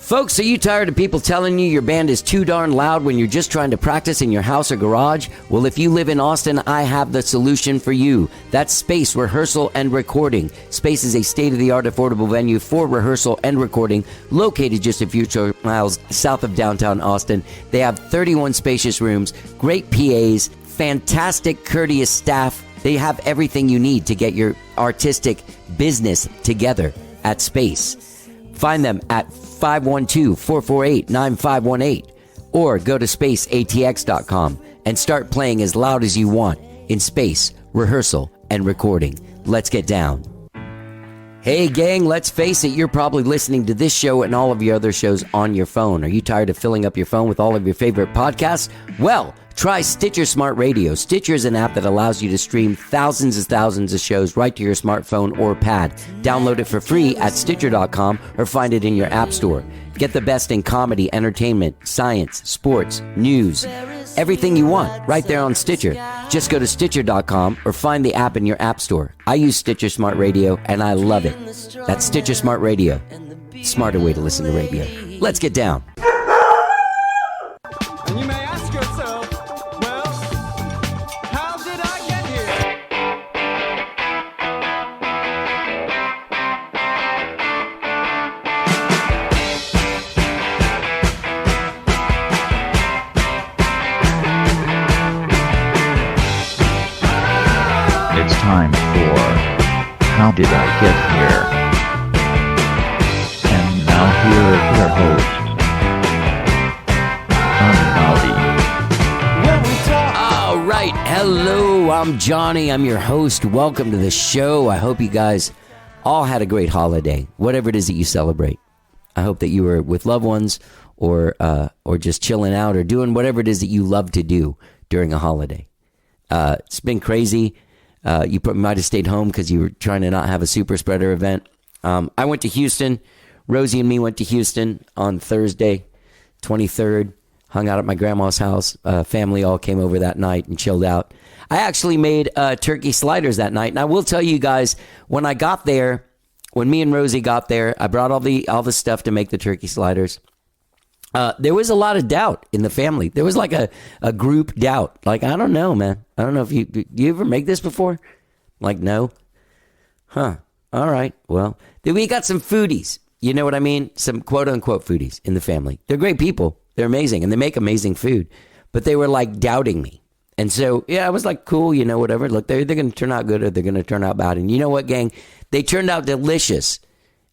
Folks, are you tired of people telling you your band is too darn loud when you're just trying to practice in your house or garage? Well, if you live in Austin, I have the solution for you. That's Space Rehearsal and Recording. Space is a state-of-the-art affordable venue for rehearsal and recording, located just a few short miles south of downtown Austin. They have 31 spacious rooms, great PAs, fantastic courteous staff. They have everything you need to get your artistic business together at Space. Find them at 512-448-9518 or go to spaceatx.com and start playing as loud as you want in Space, Rehearsal, and Recording. Let's get down. Hey gang, let's face it, you're probably listening to this show and all of your other shows on your phone. Are you tired of filling up your phone with all of your favorite podcasts? Well, try Stitcher Smart Radio. Stitcher is an app that allows you to stream thousands of shows right to your smartphone or pad. Download it for free at Stitcher.com or find it in your app store. Get the best in comedy, entertainment, science, sports, news, everything you want right there on Stitcher. Just go to Stitcher.com or find the app in your app store. I use Stitcher Smart Radio and I love it. That's Stitcher Smart Radio. Smarter way to listen to radio. Let's get down. And you may ask yourself, well, how did I get here? It's time for How Did I Get Here? And now here are your hosts. All right. Hello, I'm Johnny. I'm your host. Welcome to the show. I hope you guys all had a great holiday, whatever it is that you celebrate. I hope that you were with loved ones or just chilling out or doing whatever it is that you love to do during a holiday. It's been crazy. You might have stayed home because you were trying to not have a super spreader event. I went to Houston. Rosie and me went to Houston on Thursday, 23rd. Hung out at my grandma's house. Family all came over that night and chilled out. I actually made turkey sliders that night. And I will tell you guys, when I got there, when me and Rosie got there, I brought all the stuff to make the turkey sliders. There was a lot of doubt in the family. There was like a group doubt. Like, I don't know, man. I don't know if you ever make this before? Like, no. Huh. All right. Well, then we got some foodies. You know what I mean? Some quote unquote foodies in the family. They're great people. They're amazing, and they make amazing food. But they were, like, doubting me. And so, yeah, I was like, cool, you know, whatever. Look, they're either going to turn out good or they're going to turn out bad. And you know what, gang? They turned out delicious.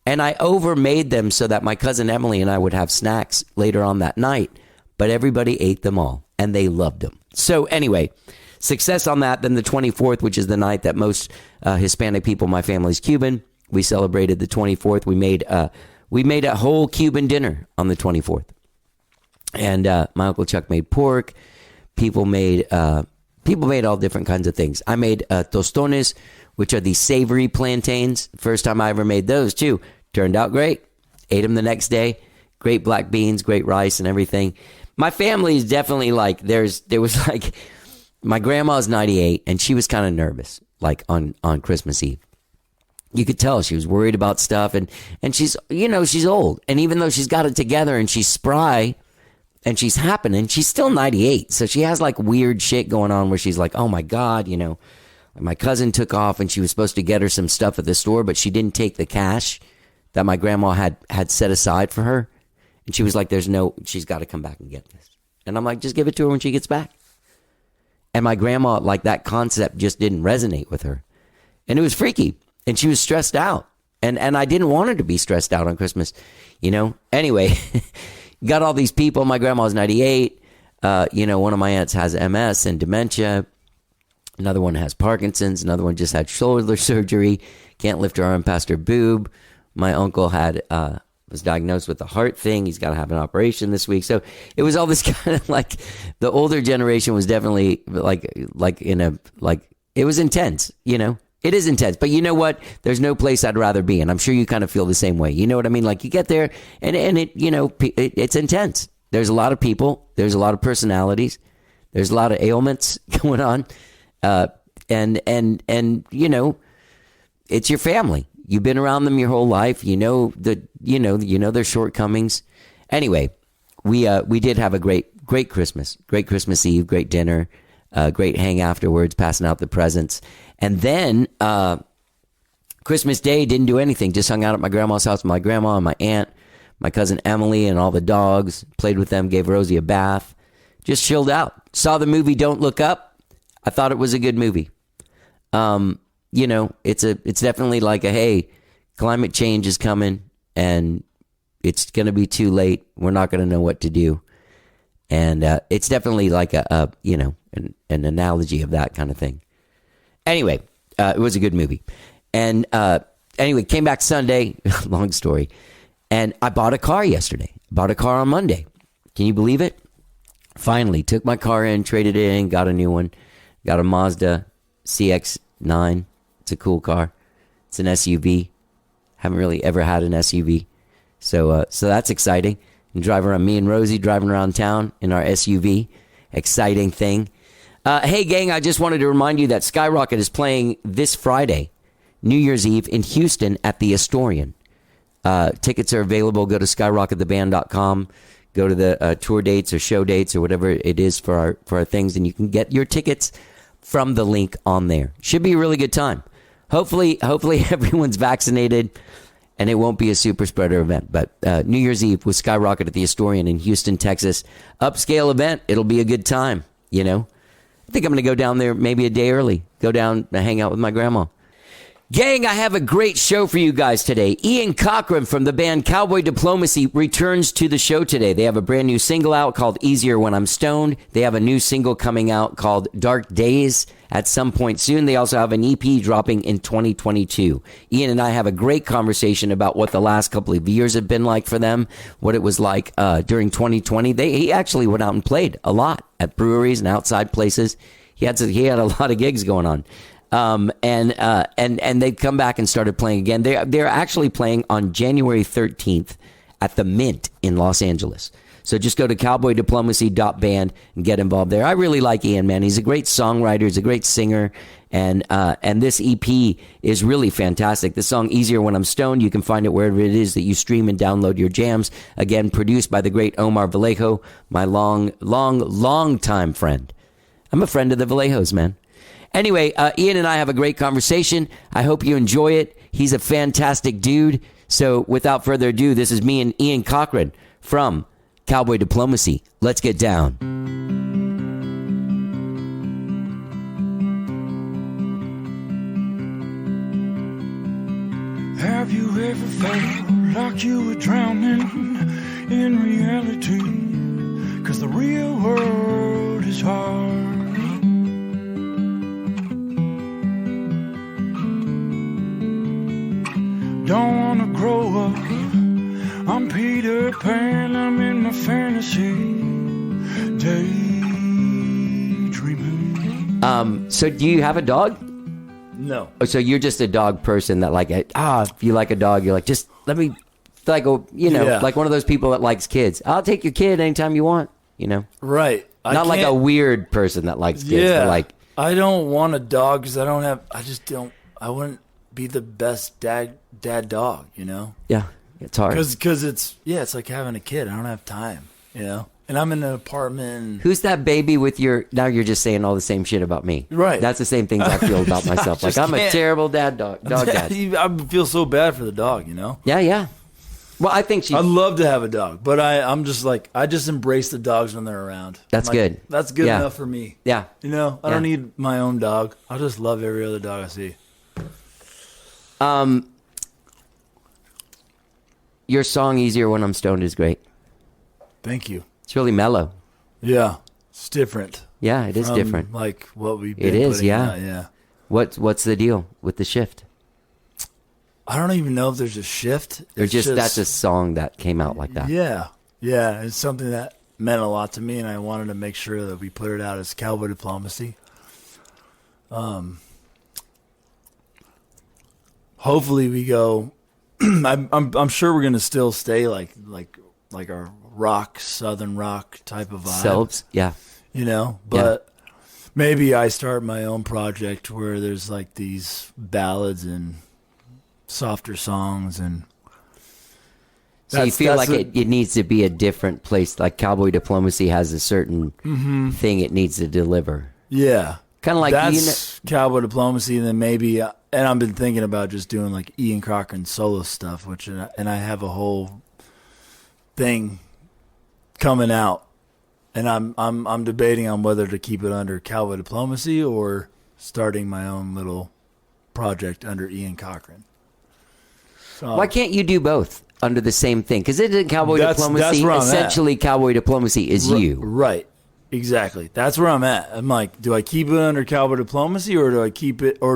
And I overmade them so that my cousin Emily and I would have snacks later on that night. But everybody ate them all, and they loved them. So, anyway, success on that. Then the 24th, which is the night that most Hispanic people, my family's Cuban, we celebrated the 24th. We made a whole Cuban dinner on the 24th. And my Uncle Chuck made pork. People made all different kinds of things. I made tostones, which are these savory plantains. First time I ever made those, too. Turned out great. Ate them the next day. Great black beans, great rice and everything. My family is definitely like, there was like, my grandma's 98, and she was kind of nervous, like on Christmas Eve. You could tell she was worried about stuff, and she's, you know, she's old. And even though she's got it together and she's spry, and she's happening, she's still 98. So she has like weird shit going on where she's like, oh my God, you know, my cousin took off and she was supposed to get her some stuff at the store, but she didn't take the cash that my grandma had set aside for her. And she was like, she's got to come back and get this. And I'm like, just give it to her when she gets back. And my grandma, like, that concept just didn't resonate with her. And it was freaky. And she was stressed out. And I didn't want her to be stressed out on Christmas, you know. Anyway, got all these people. My grandma's 98. You know, one of my aunts has MS and dementia. Another one has Parkinson's. Another one just had shoulder surgery. Can't lift her arm past her boob. My uncle was diagnosed with a heart thing. He's got to have an operation this week. So it was all this kind of like, the older generation was definitely it was intense, you know. It is intense, but you know what? There's no place I'd rather be, and I'm sure you kind of feel the same way. You know what I mean? Like, you get there, and it, you know, it's intense. There's a lot of people. There's a lot of personalities. There's a lot of ailments going on, and you know, it's your family. You've been around them your whole life. You know their shortcomings. Anyway, we did have a great Christmas Eve, great dinner, great hang afterwards, passing out the presents, and then Christmas Day didn't do anything. Just hung out at my grandma's house with my grandma and my aunt, my cousin Emily, and all the dogs. Played with them, gave Rosie a bath, just chilled out. Saw the movie Don't Look Up. I thought it was a good movie. It's definitely like hey, climate change is coming and it's going to be too late. We're not going to know what to do. And it's definitely like an analogy of that kind of thing. Anyway, it was a good movie. And anyway, came back Sunday, long story. And I bought a car yesterday. Bought a car on Monday. Can you believe it? Finally, took my car in, traded it in, got a new one. Got a Mazda CX-9. It's a cool car. It's an SUV. Haven't really ever had an SUV. So that's exciting. And driving around, me and Rosie driving around town in our SUV. Exciting thing. Hey, gang, I just wanted to remind you that Skyrocket is playing this Friday, New Year's Eve, in Houston at the Astorian. Tickets are available. Go to skyrockettheband.com. Go to the tour dates or show dates or whatever it is for our things, and you can get your tickets from the link on there. Should be a really good time. Hopefully everyone's vaccinated and it won't be a super spreader event. But New Year's Eve with Skyrocket at the Astorian in Houston, Texas. Upscale event. It'll be a good time, I think I'm going to go down there maybe a day early. Go down and hang out with my grandma. Gang, I have a great show for you guys today. Ian Cochran from the band Cowboy Diplomacy returns to the show today. They have a brand new single out called Easier When I'm Stoned. They have a new single coming out called Dark Days at some point soon. They also have an EP dropping in 2022. Ian and I have a great conversation about what the last couple of years have been like for them, what it was like during 2020. He actually went out and played a lot at breweries and outside places. He had a lot of gigs going on. And they've come back and started playing again. They're actually playing on January 13th at the Mint in Los Angeles. So just go to cowboydiplomacy.band and get involved there. I really like Ian, man. He's a great songwriter. He's a great singer. And this EP is really fantastic. The song Easier When I'm Stoned, you can find it wherever it is that you stream and download your jams. Again, produced by the great Omar Vallejo, my long time friend. I'm a friend of the Vallejos, man. Anyway, Ian and I have a great conversation. I hope you enjoy it. He's a fantastic dude. So without further ado, this is me and Ian Cochran from Cowboy Diplomacy. Let's get down. Have you ever felt like you were drowning in reality? 'Cause the real world is hard. Don't wanna grow up. I'm Peter Pan. I'm in my fantasy daydreaming. So do you have a dog? No. Oh, so you're just a dog person that if you like a dog, you're like, just let me, like one of those people that likes kids. I'll take your kid anytime you want, Right. Not like a weird person that likes kids. Yeah. But I don't want a dog because I wouldn't be the best dad dog, Yeah, it's hard. Because it's like having a kid. I don't have time, And I'm in an apartment. Who's that baby with now you're just saying all the same shit about me. Right. That's the same things I feel about myself. Like, I'm a terrible dog dad. I feel so bad for the dog, Yeah. Well, I think I'd love to have a dog, but I'm just like, I just embrace the dogs when they're around. That's good. That's good enough for me. Yeah. I don't need my own dog. I just love every other dog I see. Your song Easier When I'm Stoned is great. Thank you. It's really mellow. Yeah. It's different. Yeah, it is from, different. Like what we've been It is, putting yeah. out, yeah. What's the deal with the shift? I don't even know if there's a shift. Or just that's a song that came out like that. Yeah. Yeah. It's something that meant a lot to me, and I wanted to make sure that we put it out as Cowboy Diplomacy. Hopefully we go. I'm sure we're gonna still stay like our rock, southern rock type of vibe. Selves, yeah. But maybe I start my own project where there's like these ballads and softer songs, and So you feel like it needs to be a different place. Like Cowboy Diplomacy has a certain thing it needs to deliver. Yeah. Kind of like that's Cowboy Diplomacy, and then maybe, and I've been thinking about just doing like Ian Cochran solo stuff, and I have a whole thing coming out, and I'm debating on whether to keep it under Cowboy Diplomacy or starting my own little project under Ian Cochran. So, why can't you do both under the same thing? Because isn't Cowboy Diplomacy that's where I'm essentially Cowboy Diplomacy is you? Right. Exactly. That's where I'm at. I'm like, do I keep it under Cowboy Diplomacy, or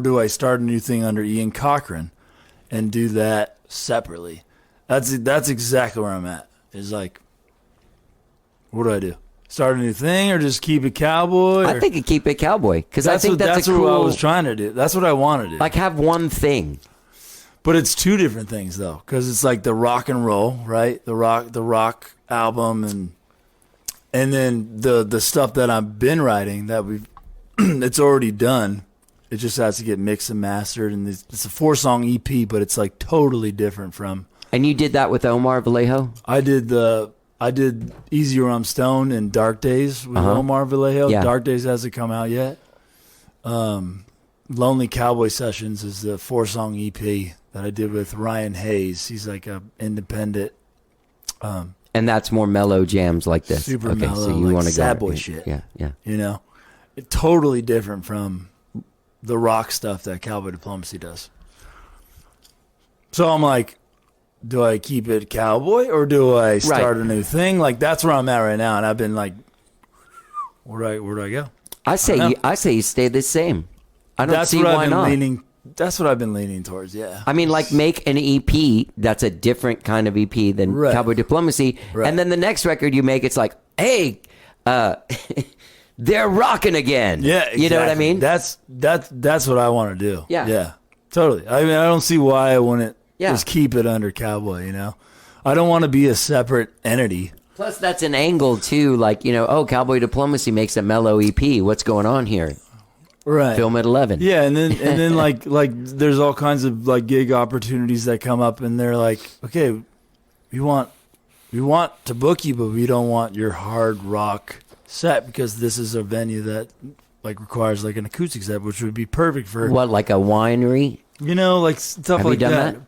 do I start a new thing under Ian Cochran and do that separately? That's exactly where I'm at. Is like, what do I do? Start a new thing, or just keep it Cowboy? I think you keep it Cowboy, because I think that's what cool, I was trying to do. That's what I want to do. like have one thing. But it's two different things though, because it's like the rock and roll, right? The rock album, and then the stuff that I've been writing that it's already done. It just has to get mixed and mastered, and it's a 4-song EP, but it's like totally different from. And you did that with Omar Vallejo? I did Easier on Stone and Dark Days with Omar Vallejo. Yeah. Dark Days hasn't come out yet. Lonely Cowboy Sessions is the 4-song EP that I did with Ryan Hayes. He's like a independent. And that's more mellow jams like this. Super okay, mellow, so you like want to sad go boy shit. Yeah, yeah. You know, totally different from the rock stuff that Cowboy Diplomacy does. So I'm like, do I keep it Cowboy, or do I start a new thing? Like, that's where I'm at right now, and I've been like, where do I go? I say you stay the same. I don't see why not. That's what I've been leaning towards. Yeah. I mean, like, make an EP that's a different kind of EP than Cowboy Diplomacy, and then the next record you make, it's like, hey, they're rocking again. Yeah, exactly. You know what I mean? That's what I want to do. Yeah. Yeah, totally. I mean, I don't see why I wouldn't Yeah. just keep it under Cowboy, you know? I don't want to be a separate entity. Plus, that's an angle, too. Like, Cowboy Diplomacy makes a mellow EP. What's going on here? Right. Film at 11. Yeah, and then like there's all kinds of like gig opportunities that come up, and they're like, okay, we want to book you, but we don't want your hard rock set, because this is a venue that like requires like an acoustic set, which would be perfect for What, like a winery? like stuff Have like you done that. that?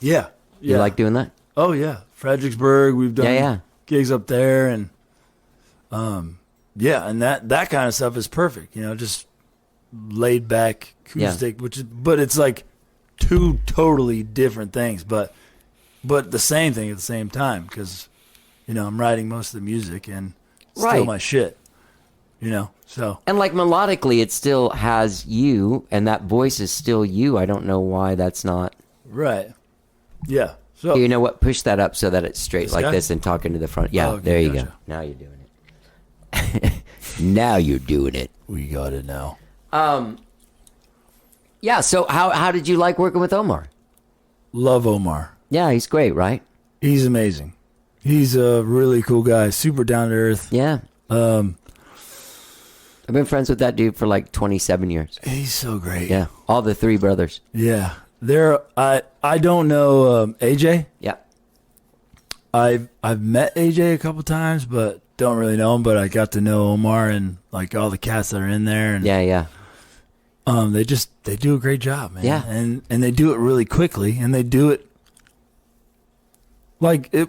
Yeah. You like doing that? Oh yeah, Fredericksburg. We've done gigs up there, and and that kind of stuff is perfect. Just laid back acoustic, but it's like two totally different things, but the same thing at the same time, because I'm writing most of the music and still my shit. So And like melodically, it still has you, and that voice is still you. I don't know why that's not. right, yeah. So You know what? Push that up so that it's straight like guy? this and talking to the front. Yeah, Oh, okay, there you gotcha. go. Now you're doing it. Now you're doing it. we got it now. Yeah. So how did you like working with Omar? Love Omar. Yeah, he's great, right? He's amazing. He's a really cool guy. Super down to earth. Yeah. I've been friends with that dude for like 27 years. He's so great. Yeah. All the three brothers. Yeah. I don't know AJ. Yeah. I've met AJ a couple times, but don't really know him. But I got to know Omar and like all the cats that are in there, and Yeah. they do a great job, man. Yeah. and they do it really quickly, and they do it like it.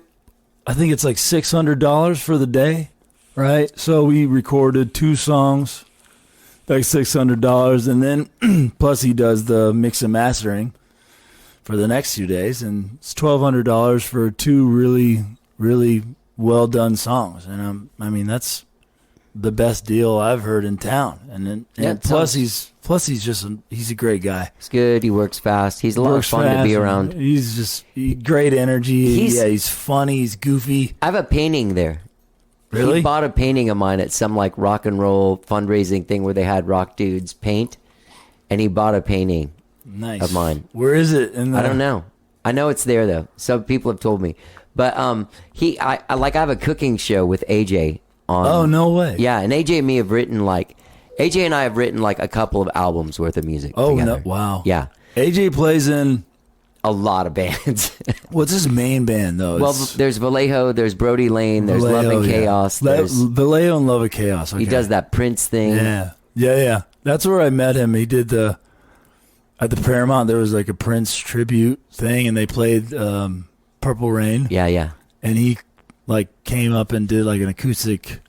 I think it's like $600 for the day, right? So we recorded 2 songs, like $600, and then plus he does the mix and mastering for the next 2 days, and it's $1,200 for 2 really, really well done songs. And I mean, that's the best deal I've heard in town. And then, and plus he's he's a great guy. He's good. He works fast. He's a lot of Works fun to be fast, around. He's just great energy. He's funny. He's goofy. I have a painting there. Really? He bought a painting of mine at some like rock and roll fundraising thing where they had rock dudes paint, and he bought a painting Nice. of mine. Where is it? I don't know. I know it's there though. Some people have told me, but I have a cooking show with AJ on. Oh, no way. Yeah, and AJ and me have written AJ and I have written like a couple of albums worth of music. Oh, together. no. Wow. Yeah. AJ plays in a lot of bands. What's his main band though? Well, there's Vallejo, there's Brody Lane, there's Love and Chaos. Vallejo and Love and Chaos. Okay. He does that Prince thing. Yeah. That's where I met him. He did at the Paramount. There was like a Prince tribute thing, and they played Purple Rain. Yeah. And he like came up and did like an acoustic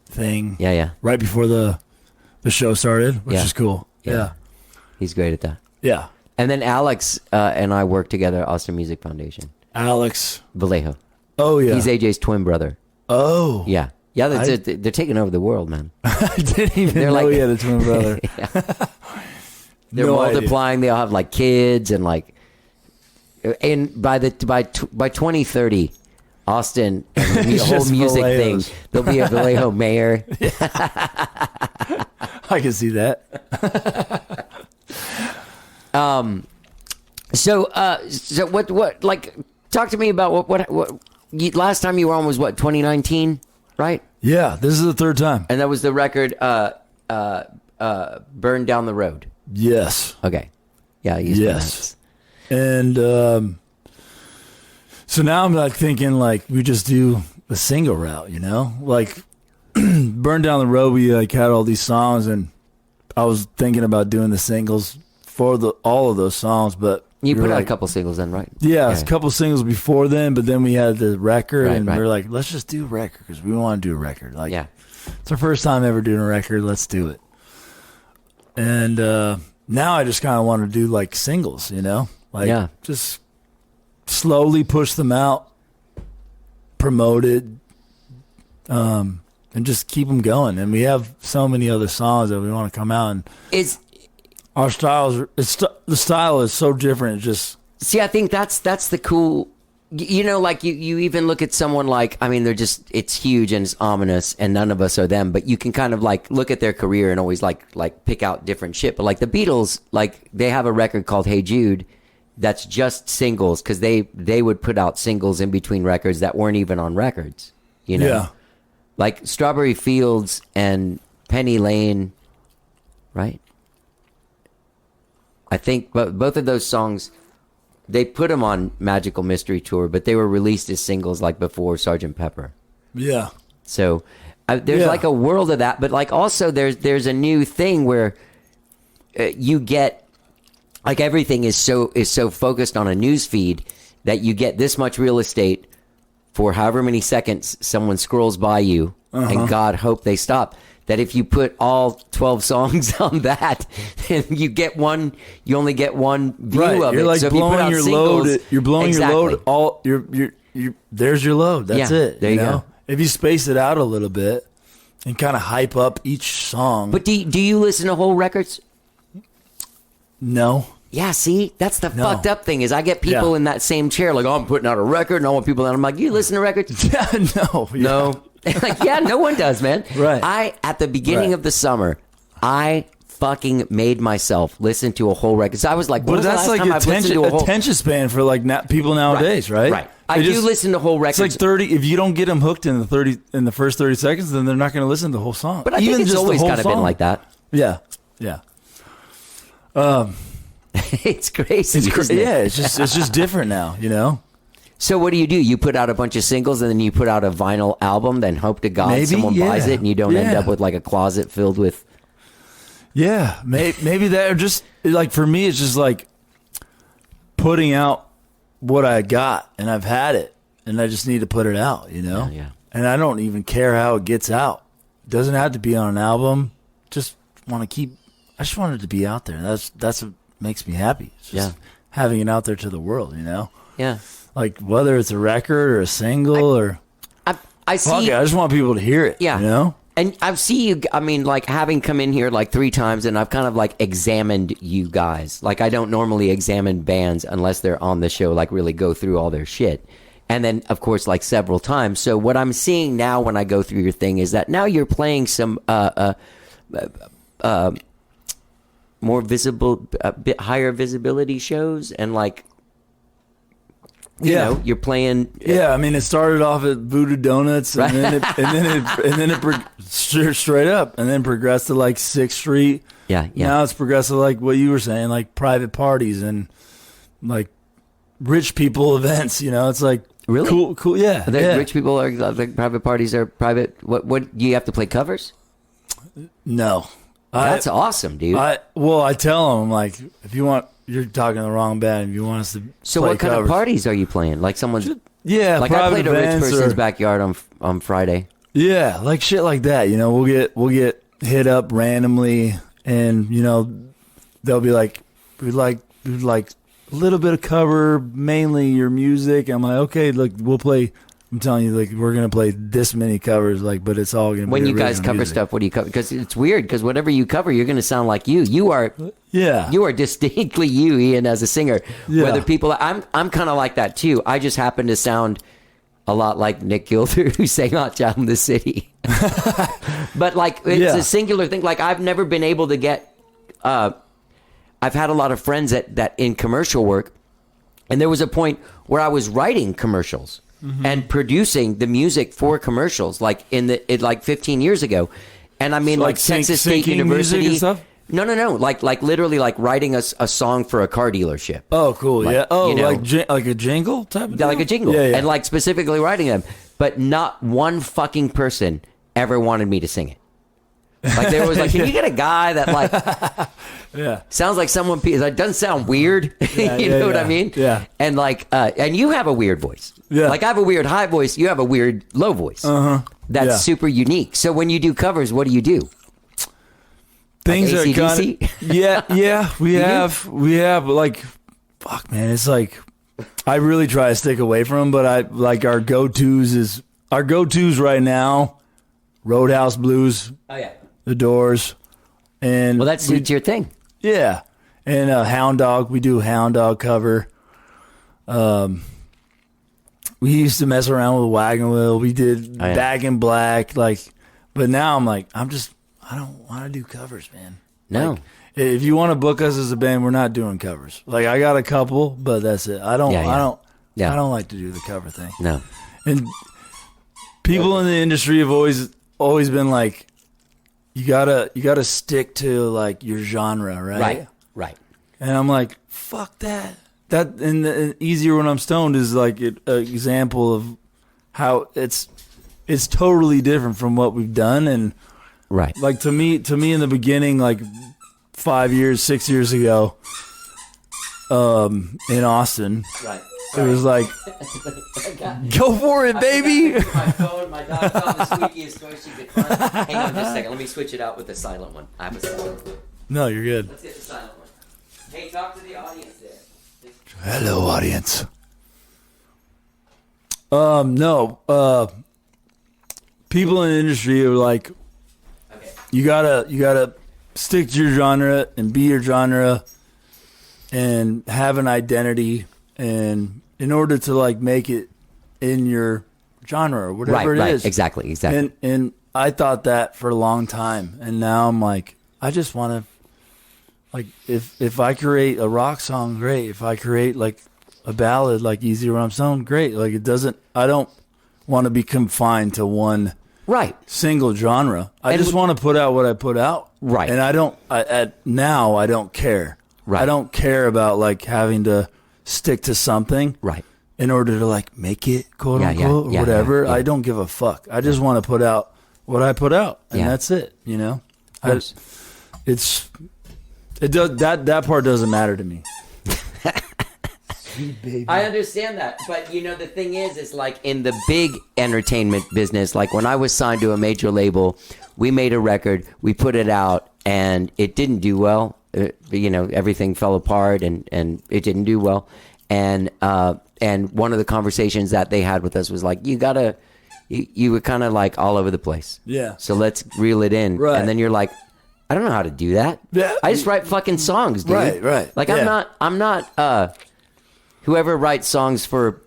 thing. Yeah. Right before the show started, which is cool. Yeah. He's great at that. Yeah. And then Alex and I work together at Austin Music Foundation. Alex Vallejo. Oh yeah. He's AJ's twin brother. Oh. Yeah. Yeah, they're taking over the world, man. I didn't even know he had a twin brother. They're multiplying. They all have like kids and like, and by 2030, Austin and the whole music thing, there'll be a Vallejo mayor. I can see that. So what like talk to me about what last time you were on was what 2019, right? Yeah, this is the third time. And that was the record Burn Down the Road. Yes. Okay. Yeah, yes. And so now I'm like thinking like we just do a single route, you know? Like Burn Down the Road, we like had all these songs, and I was thinking about doing the singles for all of those songs, but you put out a couple singles then, right? Yeah, a couple singles before then, but then we had the record, and we were like, let's just do a record because we want to do a record. Like, it's our first time ever doing a record. Let's do it. And now I just kind of want to do like singles, you know, like just slowly push them out, promote it, and just keep them going. And we have so many other songs that we want to come out, and our styles. The style is so different. See, I think that's the cool. You know, like you even look at someone like, I mean, it's huge and it's ominous, and none of us are them. But you can kind of like look at their career and always like pick out different shit. But like the Beatles, like they have a record called Hey Jude that's just singles, because they would put out singles in between records that weren't even on records. You know, yeah, like Strawberry Fields and Penny Lane, right? I think both of those songs, they put them on Magical Mystery Tour, but they were released as singles like before Sgt. Pepper. Yeah. So there's like a world of that, but like also there's a new thing where you get like everything is so focused on a news feed that you get this much real estate for however many seconds someone scrolls by you, and God hope they stop. That if you put all 12 songs on that, then you only get one view of you're it. Like so blowing your load. You're blowing your load. All there's your load. That's it. There you go. If you space it out a little bit and kind of hype up each song. But do you listen to whole records? No. Yeah, see, that's the fucked up thing is I get people in that same chair like, oh, I'm putting out a record, and I want people that I'm like, you listen to records? No. Like, yeah, no one does, man. Right. At the beginning of the summer, I fucking made myself listen to a whole record. So I was like, but that's like attention span for like people nowadays, right? Right. I do listen to whole records. It's like 30. If you don't get them hooked in the first 30 seconds, then they're not going to listen to the whole song. But I think it's always kind of been like that. Yeah. It's crazy. It's just different now, you know. So what do? You put out a bunch of singles and then you put out a vinyl album, then hope to God someone buys it and you don't end up with like a closet filled with. Yeah, maybe that, or just like for me, it's just like putting out what I got, and I've had it, and I just need to put it out, you know. Yeah. And I don't even care how it gets out. It doesn't have to be on an album. I just want it to be out there. That's what makes me happy. It's just having it out there to the world, you know. Yeah. Like whether it's a record or a single I see. I just want people to hear it. Yeah. You know? And I've seen you, I mean, like having come in here like 3 times and I've kind of like examined you guys. Like I don't normally examine bands unless they're on the show, like really go through all their shit. And then of course like several times. So what I'm seeing now when I go through your thing is that now you're playing some more visible, a bit higher visibility shows, and like, you know, you're playing. Yeah, I mean, it started off at Voodoo Donuts, and then it straight up, and then progressed to like 6th Street. Yeah. Now it's progressed to like what you were saying, like private parties and like rich people events. You know, it's like Really? cool. Yeah, yeah. Rich people are like private parties are private. What do you have to play covers? No, That's awesome, dude. I tell them like, if you want, you're talking to the wrong band. If you want us to, So play what kind covers. of parties are you playing? Like someone's Yeah, like I private played a rich events person's or- backyard on Friday. Yeah, like shit like that. You know, we'll get hit up randomly, and you know, they'll be like, we'd like a little bit of cover, mainly your music. I'm like, okay, look, we'll play. I'm telling you, like, we're gonna play this many covers, like, but it's all gonna be When you guys original cover music. stuff, what do you cover? Because it's weird. Because whatever you cover, you're going to sound like you. You are distinctly you, Ian, as a singer. Yeah. Whether people, I'm kind of like that too. I just happen to sound a lot like Nick Gilder, who sang Hot Child in the City. But like, it's a singular thing. Like, I've never been able to get. I've had a lot of friends that in commercial work, and there was a point where I was writing commercials and producing the music for commercials, like like 15 years ago. And I mean, So like Texas State syncing music University and stuff? No. Like literally, like writing a song for a car dealership. Oh, cool. Like, Yeah. Oh, you know- like a jingle type of Yeah, deal? like a jingle, Yeah. and like specifically writing them. But not one fucking person ever wanted me to sing it. Like there was like, can you get a guy that like yeah. sounds like someone? That doesn't sound weird. You know what I mean? Yeah. And like, and you have a weird voice. Yeah. Like I have a weird high voice. You have a weird low voice. That's Yeah. super unique. So when you do covers, what do you do? Things Like are kind AC/DC? of yeah. We have like, fuck, man. It's like I really try to stick away from them, but I like our go-tos right now. Roadhouse Blues, Oh yeah. The Doors, and Well, that's your thing. yeah, and Hound Dog. We do a Hound Dog cover. We used to mess around with Wagon Wheel. We did Oh, yeah. Back in Black, like, but now I'm like, I don't want to do covers, man. No. Like, if you want to book us as a band, we're not doing covers. Like, I got a couple, but that's it. I don't like to do the cover thing. No. And people in the industry have always been like, you gotta stick to like your genre, right? Right. And I'm like, fuck that. That and Easier When I'm Stoned is like an example of how it's totally different from what we've done. And Right. like to me in the beginning, like 6 years ago, in Austin, Right. it was like, go for it, baby. My phone, my dog found the squeakiest toy she could find. Hang on just a second. Let me switch it out with the silent one. I have a silent one. No, you're good. Let's get the silent one. Hey, talk to the audience there. Hello, audience. No. People in the industry are like, Okay. you gotta stick to your genre and be your genre and have an identity, and in order to like make it in your genre or whatever it is. Exactly. And I thought that for a long time, and now I'm like, I just want to, like, if I create a rock song, great. If I create like a ballad, like Easy When I'm Stoned, great. Like I don't want to be confined to one Right. single genre. I And just want to put out what I put out. Right. And I don't care. Right. I don't care about like having to stick to something. Right. In order to like make it, quote Yeah, unquote, yeah, or whatever. yeah, yeah. I don't give a fuck. I just want to put out what I put out, and Yeah. that's it. You know, course. That part doesn't matter to me. I understand that, but you know the thing is like in the big entertainment business, like when I was signed to a major label, we made a record, we put it out, and it didn't do well. You know, everything fell apart, and it didn't do well. And one of the conversations that they had with us was like, you were kind of like all over the place. Yeah. So let's reel it in, Right. And then you're like, I don't know how to do that. Yeah. I just write fucking songs, dude. Right. Like Yeah. I'm not whoever writes songs for,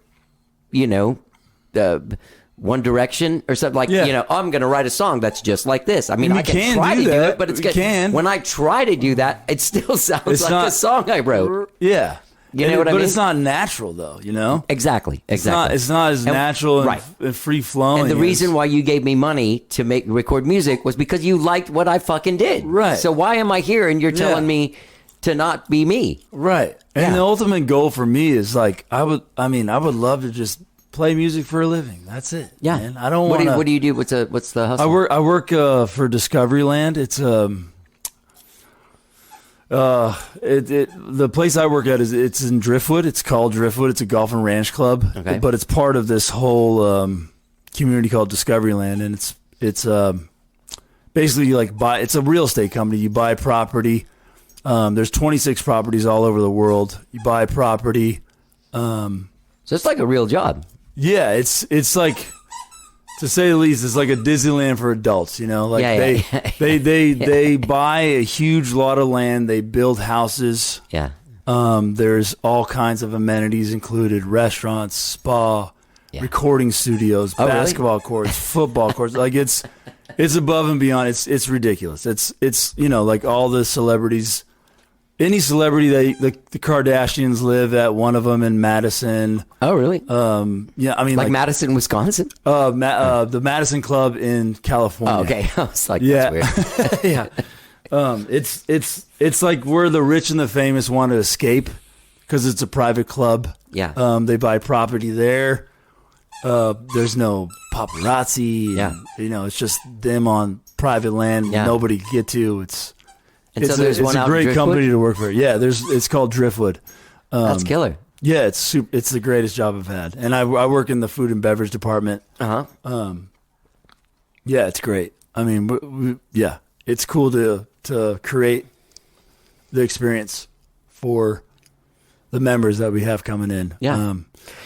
you know, One Direction or something like, Yeah. you know, I'm going to write a song that's just like this. I mean, We I can can try do to do that. it, but it's We good. can. When I try to do that, it still sounds It's like not- the song I wrote. Yeah. You know what I but mean? it's not natural, though. You know, Exactly. it's not as And- natural and, right. and free flowing. And the reason why you gave me money to record music was because you liked what I fucking did. Right. So why am I here and you're telling me to not be me. Right. And Yeah. the ultimate goal for me is like I would love to just play music for a living. That's it. Yeah. Man. I don't What want do you do? What's the hustle? I work for Discoveryland. It's the place I work at it's in Driftwood. It's called Driftwood. It's a golf and ranch club. Okay. But it's part of this whole community called Discoveryland, and it's basically like it's a real estate company. You buy property. There's 26 properties all over the world. You buy property. So it's like a real job. Yeah, it's like, to say the least, it's like a Disneyland for adults. Like Yeah. they buy a huge lot of land. They build houses. Yeah. There's all kinds of amenities included: restaurants, spa, Yeah. recording studios, Oh, really? basketball courts, football courts. Like it's above and beyond. It's ridiculous. It's like all the celebrities. Any celebrity the Kardashians live at one of them in Madison. Oh, really? Yeah, I mean like Madison, Wisconsin? the Madison Club in California. Oh, okay. I was like, Yeah. that's weird. Yeah. It's like where the rich and the famous want to escape because it's a private club. Yeah. They buy property there. There's no paparazzi. Yeah. And, it's just them on private land Yeah. nobody can get to. It's so there's one a out in great Driftwood? company to work for. Yeah, it's called Driftwood. That's killer. Yeah, it's the greatest job I've had, and I work in the food and beverage department. Uh-huh. Yeah, it's great. I mean, yeah, it's cool to create the experience for the members that we have coming in. Yeah.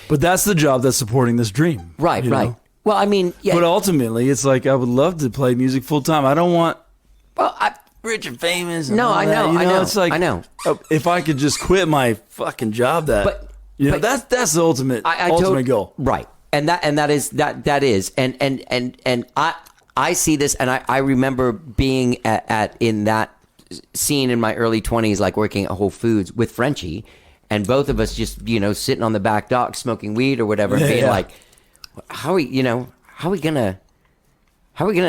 But that's the job that's supporting this dream. Right, you right. know? Well, I mean, yeah. But ultimately, it's like I would love to play music full time. I don't want well, rich and famous. And No, all I that, know, you I know, It's like I know. If I could just quit my fucking job, But that's the ultimate goal. Right. And that is and I see this, and I remember being in that scene in my early 20s, like working at Whole Foods with Frenchie, and both of us just sitting on the back dock smoking weed or whatever, and being like, how are we gonna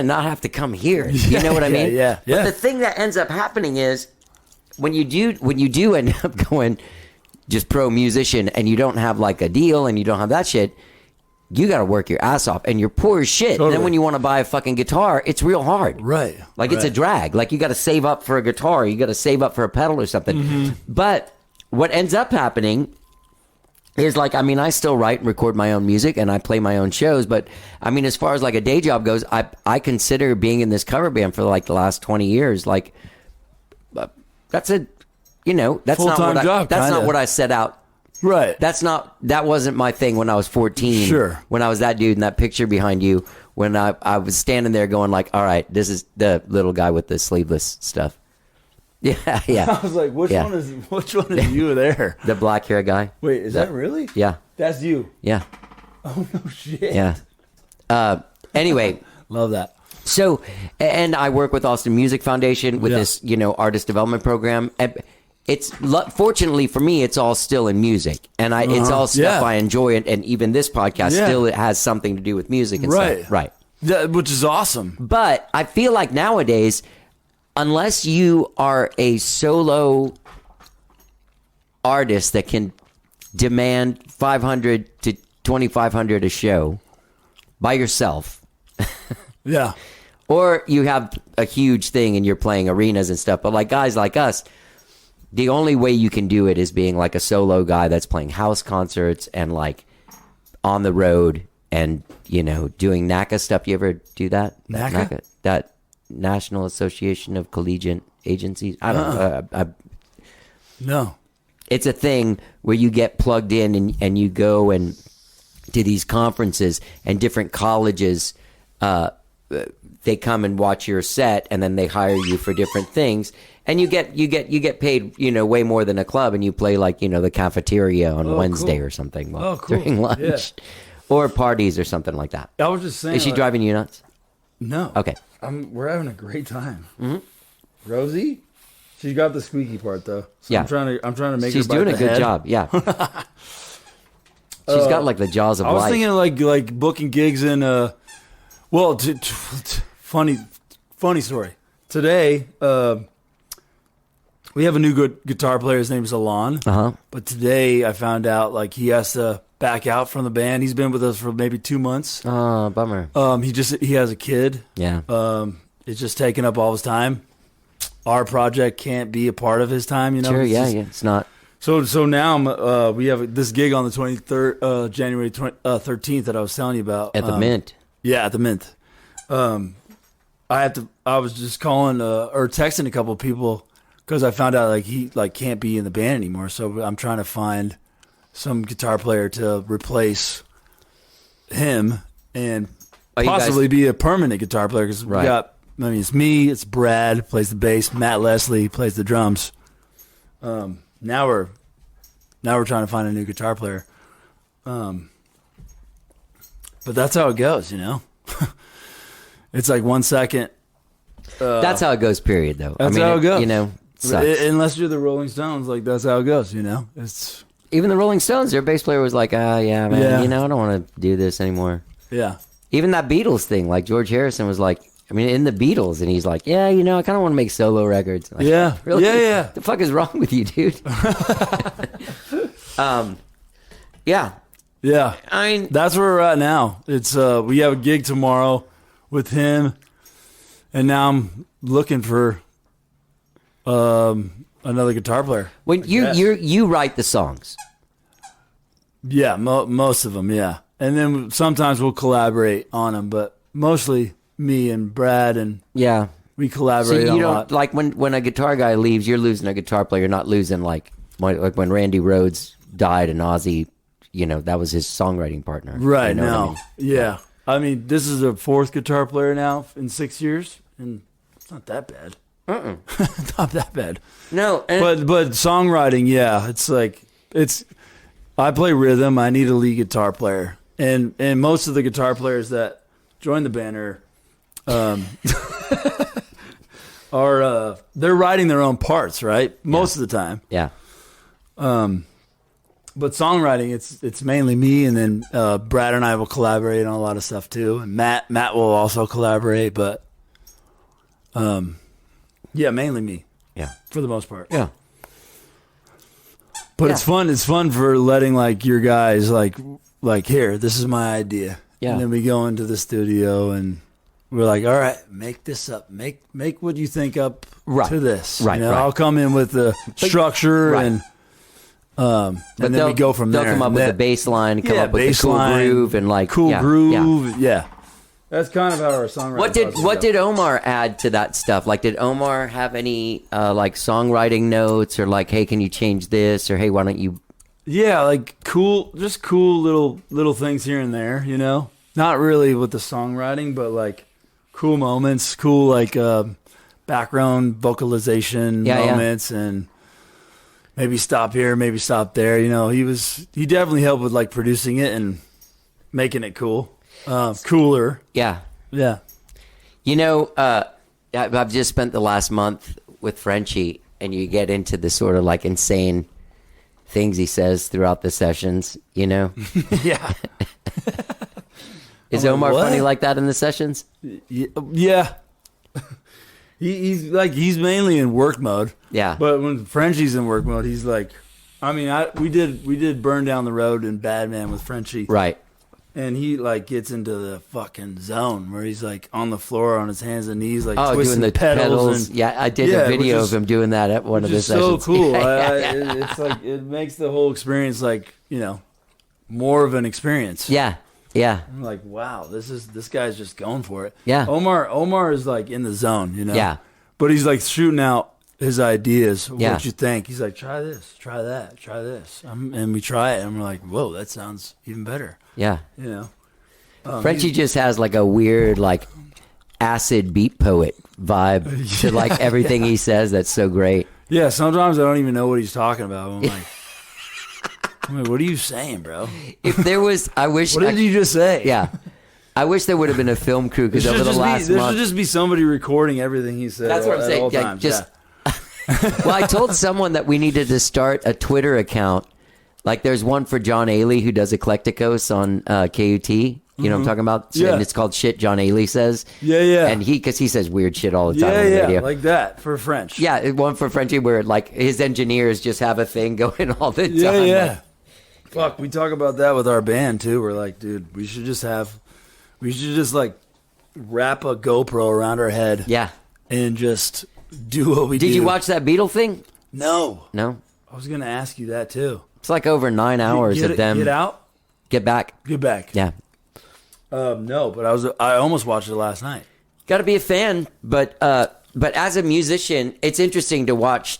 not have to come here? You know what I mean? Yeah. But the thing that ends up happening is when you do end up going just pro musician, and you don't have like a deal, and you don't have that shit, you got to work your ass off, and you're poor as shit. Totally. Then when you want to buy a fucking guitar, it's real hard. Right. Like it's a Right. drag. Like you got to save up for a guitar. You got to save up for a pedal or something. Mm-hmm. But what ends up happening is like, I mean, I still write and record my own music, and I play my own shows. But I mean, as far as like a day job goes, I consider being in this cover band for like the last 20 years. Like that's a, that's Full-time job, that's not kinda. what I set out. Right. That wasn't my thing when I was 14. Sure. When I was that dude in that picture behind you, when I was standing there going like, all right, this is the little guy with the sleeveless stuff. Yeah, yeah. I was like, which Yeah. one is you there? The black hair guy. Wait, is that really? Yeah, That's you. yeah, Oh no shit. yeah. Anyway, Love that. so, and I work with Austin Music Foundation with Yeah. this, artist development program. And fortunately for me, it's all still in music, and it's all stuff Yeah. I enjoy, and even this podcast Yeah. still has something to do with music and Right. stuff. Right. Which is awesome. But I feel like nowadays, unless you are a solo artist that can demand $500 to $2,500 a show by yourself, Yeah. or you have a huge thing and you're playing arenas and stuff, but like guys like us, the only way you can do it is being like a solo guy that's playing house concerts and like on the road and, doing NACA stuff. You ever do that? NACA? That National Association of Collegiate Agencies. I don't know. No. It's a thing where you get plugged in and you go and to these conferences, and different colleges, they come and watch your set, and then they hire you for different things, and you get paid way more than a club, and you play like the cafeteria on Wednesday cool. or something Cool. during lunch, Yeah. or parties or something like that. I was just saying. Is she driving you nuts? No. Okay. We're having a great time. Mm-hmm. Rosie, she got the squeaky part though. So Yeah. I'm trying to make She's her bite doing a the good head. job. Yeah. She's got like the jaws of I was life. thinking like booking gigs in funny story. Today, we have a new good guitar player. His name is Alon. Uh-huh. But today I found out like he has to back out from the band. He's been with us for maybe 2 months. Oh, bummer. He has a kid. Yeah. It's just taking up all his time. Our project can't be a part of his time, you know. Sure, It's yeah, just- yeah. It's not. So now we have this gig on the 23rd, January 13th that I was telling you about At the Mint. Yeah, at the Mint. I was just calling or texting a couple of people because I found out like he like can't be in the band anymore. So I'm trying to find some guitar player to replace him and Are you possibly guys- be a permanent guitar player because Right. we got. I mean, it's me. It's Brad plays the bass. Matt Leslie plays the drums. Now we're trying to find a new guitar player. But that's how it goes, you know. It's like 1 second. That's how it goes, period, though. That's how it goes. You know, sucks. Unless you're the Rolling Stones, like that's how it goes, you know. It's Even the Rolling Stones, their bass player was like, yeah, man, Yeah. you know, I don't want to do this anymore. yeah. Even that Beatles thing, like George Harrison was like, I mean, in the Beatles, and he's like, yeah, you know, I kind of want to make solo records. Like, Yeah. really? Yeah. The fuck is wrong with you, dude? Yeah. Yeah. I mean, That's where we're at now. It's we have a gig tomorrow with him, and now I'm looking for another guitar player. when guess. you write the songs. Yeah, most of them, yeah. And then sometimes we'll collaborate on them, but mostly me and Brad, and Yeah. we So collaborate you a don't lot. like when a guitar guy leaves, you're losing a guitar player. You're not losing like when Randy Rhoads died and Ozzy, you know, that was his songwriting partner. Right You know what now. I mean? Yeah. I mean, this is the fourth guitar player now in 6 years, and it's not that bad. It's not that bad. No, and But songwriting, yeah, it's like I play rhythm. I need a lead guitar player, and most of the guitar players that join the band are they're writing their own parts, right? Most of the time. yeah. But songwriting, it's mainly me, and then Brad and I will collaborate on a lot of stuff too, and Matt will also collaborate, but yeah, mainly me Yeah. for the most part. Yeah. But Yeah. it's fun. It's fun for letting like your guys like here. This is my idea. Yeah. And then we go into the studio and we're like, all right, make this up. Make what you think up Right. to this. Right, You know, right. I'll come in with the structure Right. and then they'll- we go from there. They'll come up And with that- the bass line, come yeah, up with the bass cool line, groove, and like cool yeah, groove. Yeah. Yeah. That's kind of how our songwriting. What did process what goes. did Omar add to that stuff? Like, did Omar have any like songwriting notes, or like, hey, can you change this, or hey, why don't you? Yeah, like cool little things here and there, you know? Not really with the songwriting, but like cool moments, cool like background vocalization Yeah, yeah. moments, and maybe stop here, maybe stop there. You know, he definitely helped with like producing it and making it cooler. Yeah, Yeah. you know, I've just spent the last month with Frenchie, and you get into the sort of like insane things he says throughout the sessions. You know, Yeah. is I'm like, Omar what? funny like that in the sessions? Yeah. He's mainly in work mode. Yeah. But when Frenchie's in work mode, he's like, I mean, we did Burn Down the Road and Bad Man with Frenchie. Right. And he like gets into the fucking zone where he's like on the floor on his hands and knees, like Oh, twisting doing the pedals. and Yeah, I did Yeah, a video which is- of him doing that at one of which the is so sessions. cool. yeah, It's like it makes the whole experience like, you know, more of an experience. yeah, yeah. I'm like, wow, this guy's just going for it. Yeah. Omar is like in the zone, you know. Yeah. But he's like shooting out his ideas. Yeah. What you think? He's like, try this, try that, try this, and we try it, and we're like, whoa, that sounds even better. Yeah. You know. Frenchie just has like a weird, like acid beat poet vibe to like everything he says. That's so great. Yeah. Sometimes I don't even know what he's talking about. I'm like, what are you saying, bro? If there was, I wish. What did you just say? Yeah. I wish there would have been a film crew because over the last there month. should just be somebody recording everything he said. That's what I'm at saying. all Yeah, times. just- Well, I told someone that we needed to start a Twitter account. Like there's one for John Ailey who does Eclecticos on KUT. You know what I'm talking about? Yeah. And it's called Shit John Ailey Says. Yeah. And because he says weird shit all the time on the Yeah, radio. like that for French. Yeah, one for Frenchie where like his engineers just have a thing going all the time. Yeah. Like, Fuck, we talk about that with our band too. We're like, dude, we should just like wrap a GoPro around our head. yeah. And just do what we do. Did you watch that Beatle thing? No. No. I was going to ask you that too. It's like over 9 hours of them. Get out? Get back. Get back. Yeah. No, but I almost watched it last night. Got to be a fan, but as a musician, it's interesting to watch,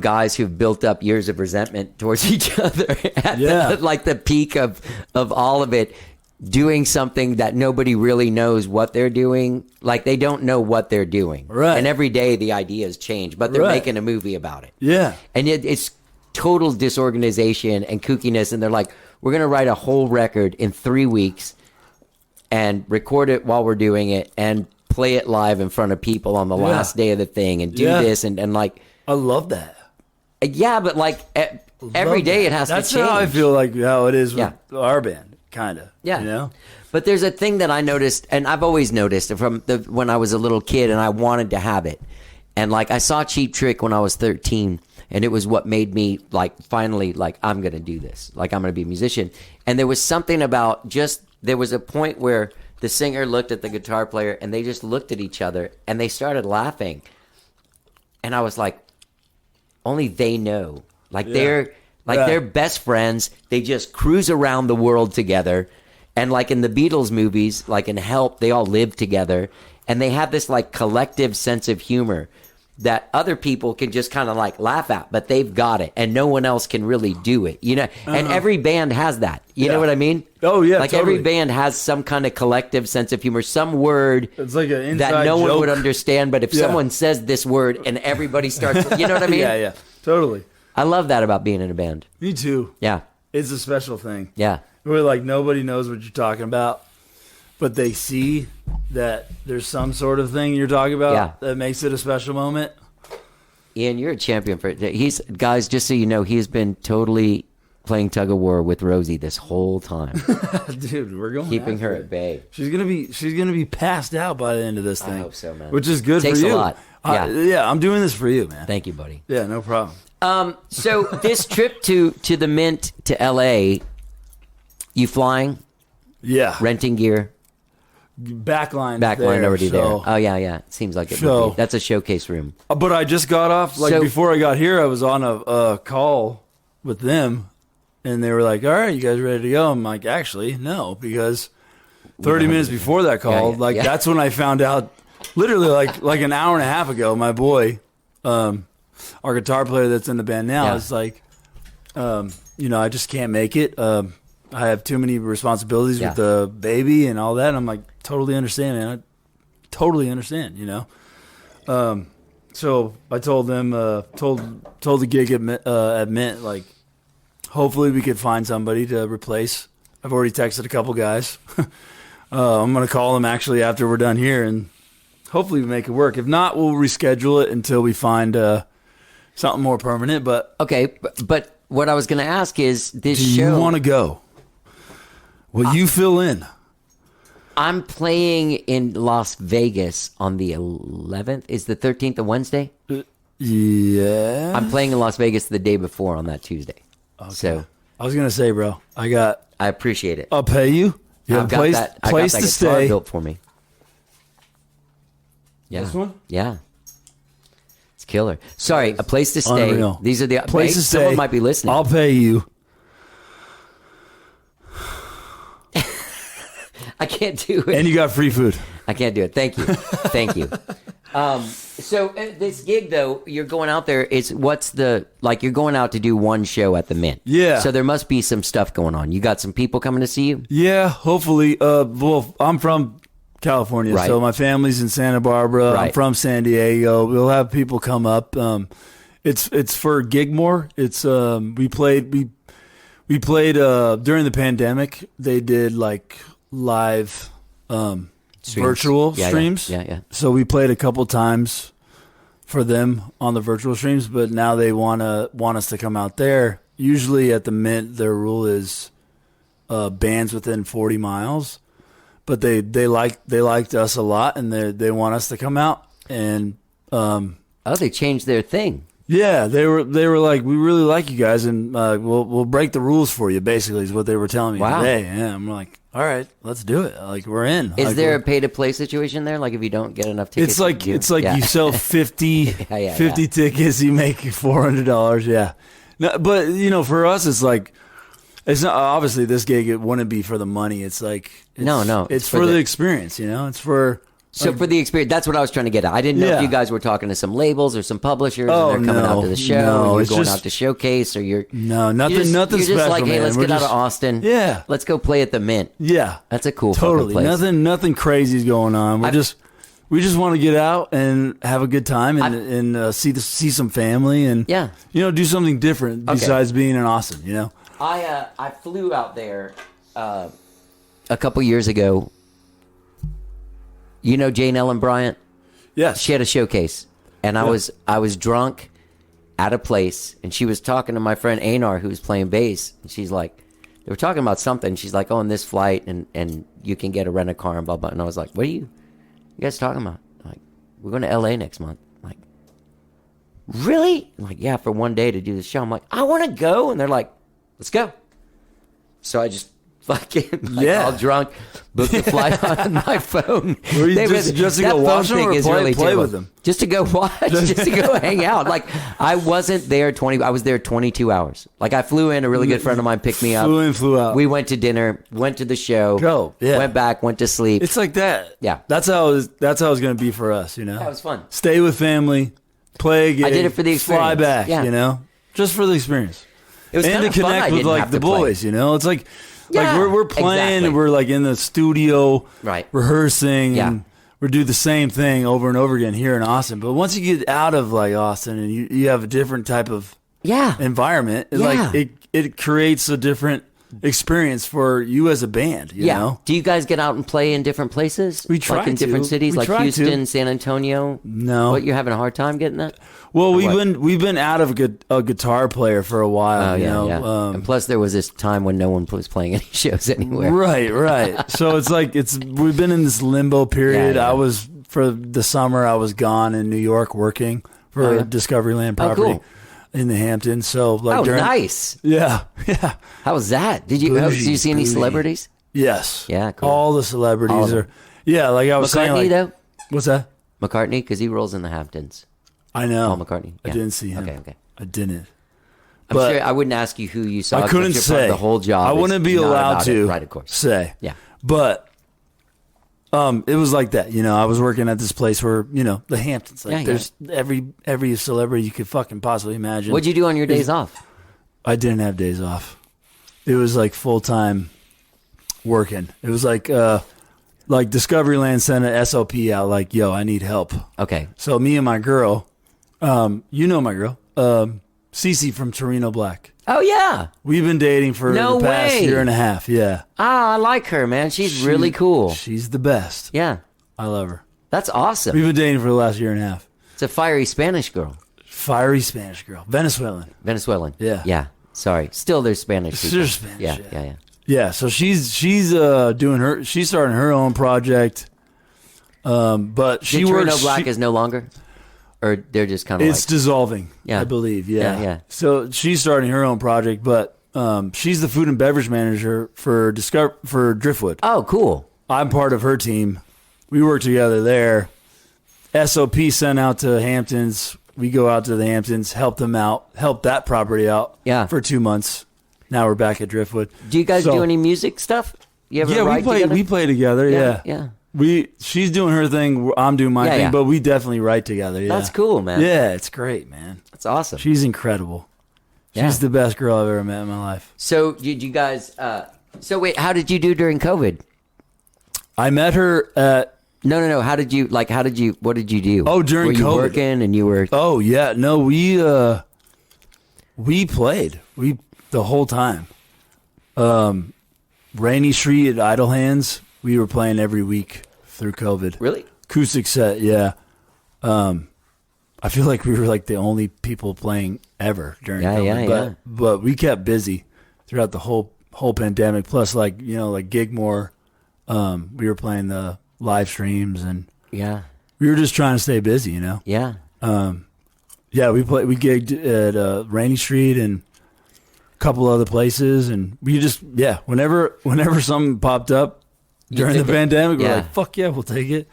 guys who've built up years of resentment towards each other at the peak of all of it, doing something that nobody really knows what they're doing. Like they don't know what they're doing. Right. And every day the ideas change, but they're making a movie about it. Yeah. And it's total disorganization and kookiness. And they're like, we're going to write a whole record in 3 weeks and record it while we're doing it and play it live in front of people on the last day of the thing and do this and like. I love that. Yeah, but like every day it has to change. That's how I feel like how it is with our band, kind of. Yeah. You know? But there's a thing that I noticed, and I've always noticed from when I was a little kid and I wanted to have it. And like I saw Cheap Trick when I was 13, and it was what made me like finally like I'm going to do this. Like I'm going to be a musician. And there was something about there was a point where the singer looked at the guitar player and they just looked at each other and they started laughing. And I was like, only they know. Like they're best friends. They just cruise around the world together. And like in the Beatles movies, like in Help, they all live together. And they have this like collective sense of humor that other people can just kind of like laugh at, but they've got it and no one else can really do it, and every band has that, you know what I mean? Oh yeah. Like totally. every band has some kind of collective sense of humor, some word it's like an inside that no one joke. would understand, but if someone says this word and everybody starts, you know what I mean? Yeah, totally. I love that about being in a band. Me too. Yeah. It's a special thing. Yeah. Where like nobody knows what you're talking about, but they see that there's some sort of thing you're talking about that makes it a special moment. Ian, you're a champion for it. Guys, just so you know, he's been totally playing tug of war with Rosie this whole time. Dude, we're going keeping her it. at bay. She's gonna be passed out by the end of this thing. I hope so, man. Which is good Takes for you. a lot. Yeah. I'm doing this for you, man. Thank you, buddy. Yeah, no problem. So this trip to the Mint to LA, you flying, renting gear, backline already there. so. Oh yeah. It seems like it would be. That's a showcase room. But I just got off before I got here. I was on a call with them, and they were like, "All right, you guys ready to go?" I'm like, "Actually, no," because 30 minutes before that call, that's when I found out. Literally, like an hour and a half ago, my boy, our guitar player that's in the band now, is like, I just can't make it. I have too many responsibilities with the baby and all that. And I'm like, totally understand, man. I totally understand, So I told them, told the gig at Mint, like, hopefully we could find somebody to replace. I've already texted a couple guys. I'm going to call them actually after we're done here, and hopefully we make it work. If not, we'll reschedule it until we find something more permanent. But okay, but what I was going to ask is this do show. You want to go? Will you fill in? I'm playing in Las Vegas on the 11th. Is the 13th a Wednesday? Yeah. I'm playing in Las Vegas the day before on that Tuesday. Okay. So I was gonna say, bro, I appreciate it. I'll pay you. You have a place I got that to guitar stay. built for me. Yeah. This one? Yeah. It's killer. Sorry, a place to stay. Unreal. These are the Place to stay. Someone might be listening. I'll pay you. I can't do it. And you got free food. I can't do it. Thank you. Thank you. So this gig though, you're going out there. You're going out to do one show at the Mint. Yeah. So there must be some stuff going on. You got some people coming to see you? Yeah, hopefully. Well, I'm from California, right. So my family's in Santa Barbara. Right. I'm from San Diego. We'll have people come up. It's for Gigmore. It's we played during the pandemic. They did like live virtual streams. Yeah. So we played a couple times for them on the virtual streams, but now they want us to come out there. Usually at the Mint, their rule is bands within 40 miles. but they liked us a lot, and they want us to come out. And they changed their thing. yeah, they were like, we really like you guys, and we'll break the rules for you. Basically, is what they were telling me Wow. today. Yeah, I'm like, all right, let's do it. Like, we're in. Is Like, there a we're- pay-to-play situation there? Like if you don't get enough tickets? It's like yeah. you sell 50, 50 tickets, you make $400. Yeah, no, but for us, it's like it's not obviously this gig. It wouldn't be for the money. It's like No, it's for the experience. It's for. So for the experience, that's what I was trying to get at. I didn't know if Yeah. you guys were talking to some labels or some publishers, Oh, and they're coming out no. to the show, No, or you're it's going just- out to showcase, or you're Nothing you're special, just like, hey, man. let's We're get out of just- Austin. Yeah. let's go play at the Mint. Yeah, That's a cool fucking totally. place. Nothing crazy is going on. We just want to get out and have a good time and see some family and Yeah. do something different besides being in Austin. I flew out there a couple years ago. You know Jane Ellen Bryant? Yes. She had a showcase, and I was drunk at a place, and she was talking to my friend Einar, who was playing bass, and she's like, they were talking about something. She's like, oh, on this flight, and you can get a rent a car and blah blah. And I was like, what are you guys talking about? Like, we're going to LA next month. I'm like, really? I'm like, yeah, for one day to do the show. I'm like, I want to go, and they're like, let's go. So I just fucking all drunk, booked the flight on my phone. Were you They just to that go phone watch them thing or is play really terrible. with them? Just to go watch, just to go hang out. Like I wasn't there I was there 22 hours. Like I flew in, a really good friend of mine picked me up. Flew in, flew out. We went to dinner, went to the show, went back, went to sleep. It's like that. Yeah. That's how it's going to be for us. That was fun. Stay with family, play a gig. I did it for the Fly experience. back. Yeah. Just for the experience. It was and kinda to fun. I connect with didn't like have the to play. boys. It's like. Yeah, Like we're playing exactly. and we're like in the studio, Right. rehearsing, Yeah. and we do the same thing over and over again here in Austin. But once you get out of like Austin and you have a different type of environment, like it creates a different experience for you as a band. You know? Do you guys get out and play in different places? We try like in to. different cities, We like try Houston, to. San Antonio. No. What, you're having a hard time getting that? Well, what? we've been out of a guitar player for a while. Oh you yeah, know? yeah. And plus, there was this time when no one was playing any shows anywhere. Right. So it's like we've been in this limbo period. Yeah. I was for the summer. I was gone in New York working for Discoveryland property cool. in the Hamptons. So like Nice. Yeah. How was that? Did you see any bougie. celebrities? Yes. Yeah, cool. All the celebrities All of are. Yeah, like I was saying. McCartney Like, though? what's that? McCartney, because he rolls in the Hamptons. I know. Paul McCartney. I Yeah. didn't see him. Okay. I didn't. I'm But sure I wouldn't ask you who you saw. I couldn't because you're part of say the whole job. I is wouldn't be not allowed about to. it. Right, of course. Say. Yeah. But it was like that. I was working at this place where the Hamptons. Like there's every celebrity you could fucking possibly imagine. What'd you do on your days off? I didn't have days off. It was like full time working. It was like Discoveryland sent an SOP out like, yo, I need help. Okay. So me and my girl, you know my girl, Cece from Torino Black. Oh yeah. We've been dating for No the past way. year and a half. Yeah. Ah, I like her, man. She's really cool. She's the best. Yeah. I love her. That's awesome. We've been dating for the last year and a half. It's a fiery Spanish girl. Fiery Spanish girl. Venezuelan. Venezuelan. Yeah. Yeah. Sorry. Still there's Spanish people. Still Spanish, Yeah, yeah. yeah, yeah. Yeah, so she's she's starting her own project. But she Did Torino works. Black is no longer? Or they're just kind of It's like... dissolving, Yeah. I believe. Yeah. Yeah. So she's starting her own project, but she's the food and beverage manager for Driftwood. Oh, cool. I'm part of her team. We work together there. SOP sent out to Hamptons. We go out to the Hamptons, help them out, help that property out for 2 months. Now we're back at Driftwood. Do you guys do any music stuff? You ever write together? we play together, yeah. Yeah. She's doing her thing, I'm doing my thing, yeah. but we definitely write together. Yeah. That's cool, man. Yeah, it's great, man. That's awesome. She's incredible. Yeah. She's the best girl I've ever met in my life. So, did you guys... so, wait, how did you do during COVID? I met her at... No. What did you do? Oh, during were you COVID. working and you were... Oh, yeah. No, we played. The whole time. Rainy Street at Idle Hands, we were playing every week through COVID. Really? Acoustic set, yeah. I feel like we were like the only people playing ever during COVID. But we kept busy throughout the whole pandemic. Plus, like Gigmore We were playing the live streams, and Yeah. we were just trying to stay busy, Yeah. Yeah, we gigged at Rainy Street and a couple other places, and we just whenever something popped up during the took it. pandemic, we're Yeah. like, fuck yeah, we'll take it.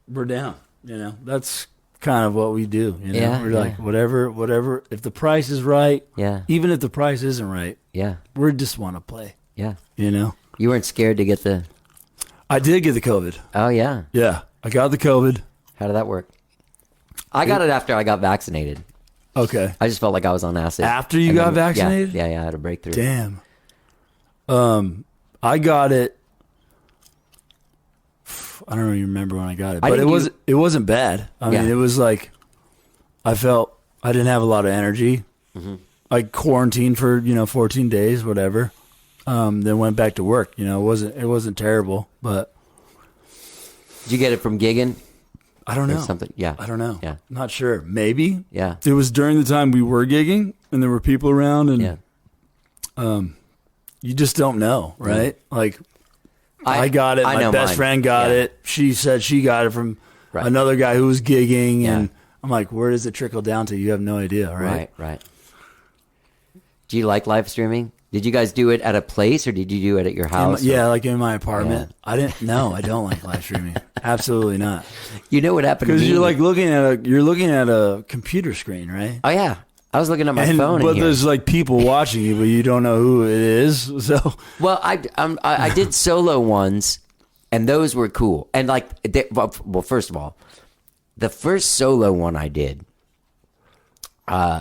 We're down. That's kind of what we do. Yeah, We're like whatever. If the price is right, Yeah. even if the price isn't right, Yeah. we just want to play. Yeah. You weren't scared to get the. I did get the COVID. Oh, yeah. Yeah, I got the COVID. How did that work? I got it after I got vaccinated. Okay. I just felt like I was on acid. After you And got then- vaccinated? Yeah, I had a breakthrough. Damn. I got it. I don't even remember when I got it, I but didn't it wasn't bad. I mean, Yeah. it was like I felt I didn't have a lot of energy. Mm-hmm. I quarantined for 14 days, whatever. Then went back to work. It wasn't terrible, but Did you get it from gigging? I don't Or know. something? Yeah. I don't know. Yeah. Not sure. Maybe. Yeah. It was during the time we were gigging and there were people around, and Yeah. you just don't know, right? Like I got it. I My know best mine. friend got Yeah. it. She said she got it from Right. another guy who was gigging, Yeah. and I'm like, where does it trickle down to? You have no idea, right? Right. Do you like live streaming? Did you guys do it at a place or did you do it at your house? Yeah, like in my apartment. Yeah. I didn't. No, I don't like live streaming. Absolutely not. You know what happened to me? Because you're looking at a computer screen, right? Oh, yeah. I was looking at my phone. But in here. there's like people watching you, but you don't know who it is. So Well, I did solo ones, and those were cool. And well, first of all, the first solo one I did,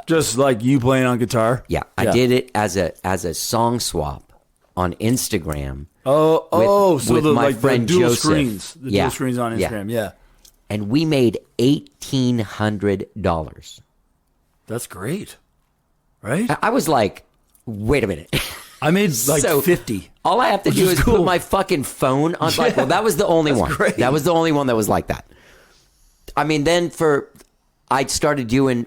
just like you playing on guitar. I did it as a song swap on Instagram, So with my friend the dual Joseph. screens, the Yeah. dual screens on Yeah. Instagram. Yeah, and we made $1,800. that's great, right? I was like, wait a minute. I made like So- 50. All I have to Which do is is cool. put my fucking phone on. Like, well, that was the only one. great. That was the only one that was like that. I mean, then I started doing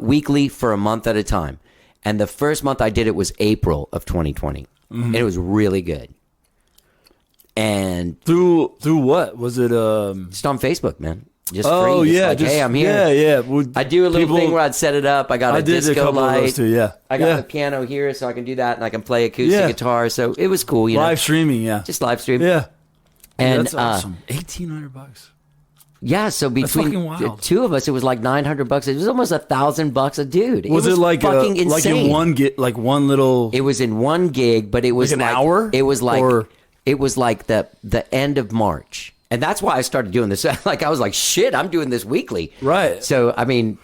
weekly for a month at a time. And the first month I did it was April of 2020. Mm-hmm. And it was really good. And Through what was it? just on Facebook, man. Just Oh free. Just yeah, like, just, hey, I'm here. Yeah. Well, I do a little people- thing where I'd set it up. I got a I did disco a couple light. of those too. Yeah, I got yeah. the piano here, so I can do that, and I can play acoustic Yeah. guitar. So it was cool, you know. live streaming. Yeah, Just live stream. yeah. And That's awesome. $1,800. yeah, so between fucking wild. the two of us, it was like $900. It was almost $1,000 a dude. Was it like fucking insane? like in one little? It was in one gig, but it was Like an hour? It was like Or- it was like the end of March, and that's why I started doing this. Like I was like, shit, I'm doing this weekly, Right. So I mean,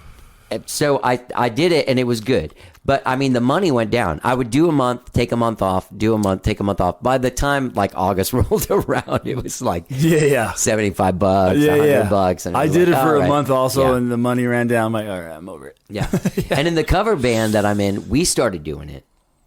so I did it, and it was good. But I mean, the money went down. I would do a month, take a month off, do a month, take a month off. By the time like August rolled around, it was like Yeah. $75, Yeah, $100, and I was did like, it for all a right. month also, Yeah. and the money ran down. I'm like, all right, I'm over it. Yeah. And in the cover band that I'm in, we started doing it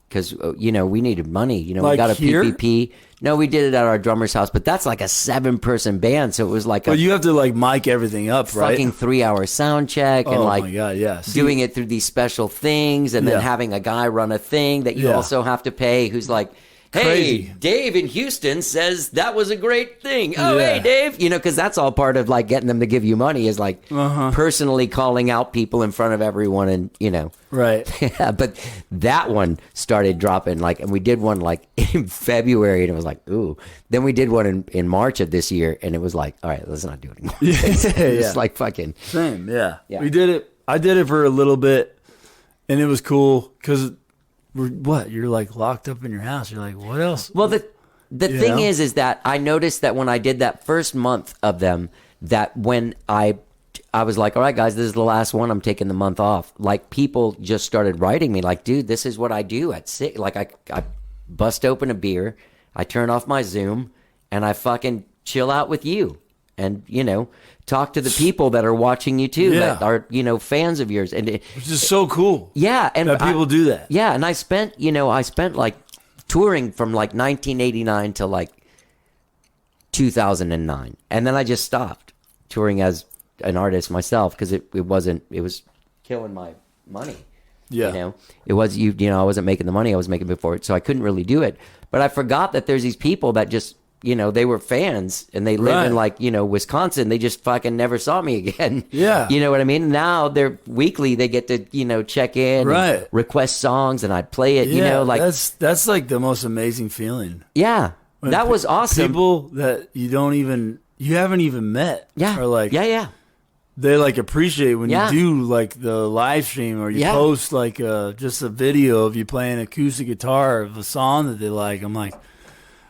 because, we needed money. We Like got a here? PPP. No, we did it at our drummer's house, but that's like a 7-person band. So it was like But a you have to like mic everything up, right? fucking 3-hour sound check and Oh like my God, yeah. See- doing it through these special things and then Yeah. having a guy run a thing that you Yeah. also have to pay who's like, hey, Crazy. Dave in Houston says that was a great thing. Oh, Yeah. hey, Dave. Because that's all part of like getting them to give you money is like personally calling out people in front of everyone and, Right. Yeah, but that one started dropping and we did one like in February and it was like, ooh. Then we did one in March of this year and it was like, all right, let's not do it anymore. It's like fucking. Same, yeah. Yeah. We did it. I did it for a little bit, and it was cool because you're like locked up in your house. You're like, what else? Well, the thing know? is that I noticed that when I did that first month of them, that when I was like, all right, guys, this is the last one. I'm taking the month off. Like people just started writing me like, dude, this is what I do at 6. Like I bust open a beer, I turn off my Zoom, and I fucking chill out with you, and talk to the people that are watching you too, Yeah. that are fans of yours, and Which is so cool. yeah, and That people do that. Yeah, and I spent like touring from like 1989 to like 2009, and then I just stopped touring as an artist myself because it was killing my money. Yeah. It was I wasn't making the money I was making before it, so I couldn't really do it. But I forgot that there's these people that just they were fans and they live in Right. Wisconsin. They just fucking never saw me again. Yeah. You know what I mean? Now they're weekly. They get to, check in, Right. and request songs, and I'd play it, Yeah, like, that's like the most amazing feeling. yeah, When that was awesome. People that you haven't even met. Yeah. Are like, yeah. they like appreciate when Yeah. you do like the live stream or you Yeah. post like just a video of you playing acoustic guitar of a song that they like. I'm like,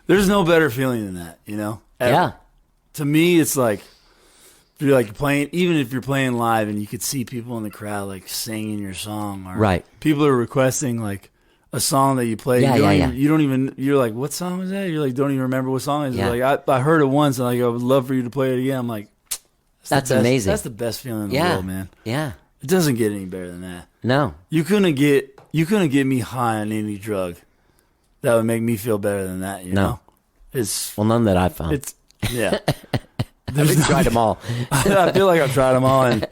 there's no better feeling than that, ever. Yeah. To me, it's like if you're like playing, even if you're playing live and you could see people in the crowd like singing your song, or Right. people are requesting like a song that you play. Yeah, You don't even. You're like, what song is that? You're like, don't even remember what song it is. Yeah. Like I heard it once and like I would love for you to play it again. I'm like, That's the best- amazing. That's the best feeling in the Yeah. world, man. Yeah. It doesn't get any better than that. No. You couldn't get me high on any drug that would make me feel better than that. You No. know, it's Well, none that I found. it's yeah. I've tried them all. I feel like I've tried them all, and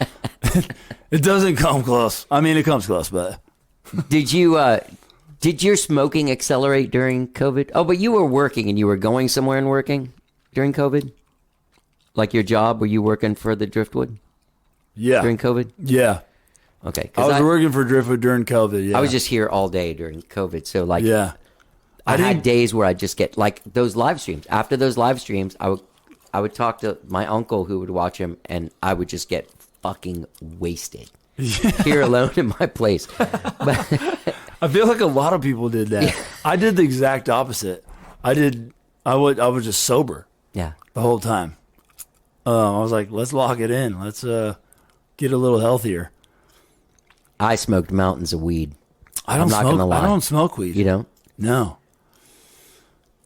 it doesn't come close. I mean, it comes close, but Did your smoking accelerate during COVID? Oh, but you were working and you were going somewhere and working during COVID? Like your job, were you working for the Driftwood yeah, during COVID? yeah. Okay. I 'Cause was working for Driftwood during COVID. Yeah, I was just here all day during COVID. So like, yeah. I had didn't- days where I just get like those live streams. After those live streams, I would talk to my uncle who would watch him, and I would just get fucking wasted here alone in my place. But I feel like a lot of people did that. I did the exact opposite. I was just sober yeah, the whole time. I was like, let's lock it in. Let's get a little healthier. I smoked mountains of weed. I don't I'm not smoke. gonna lie. I don't smoke weed. You don't? No.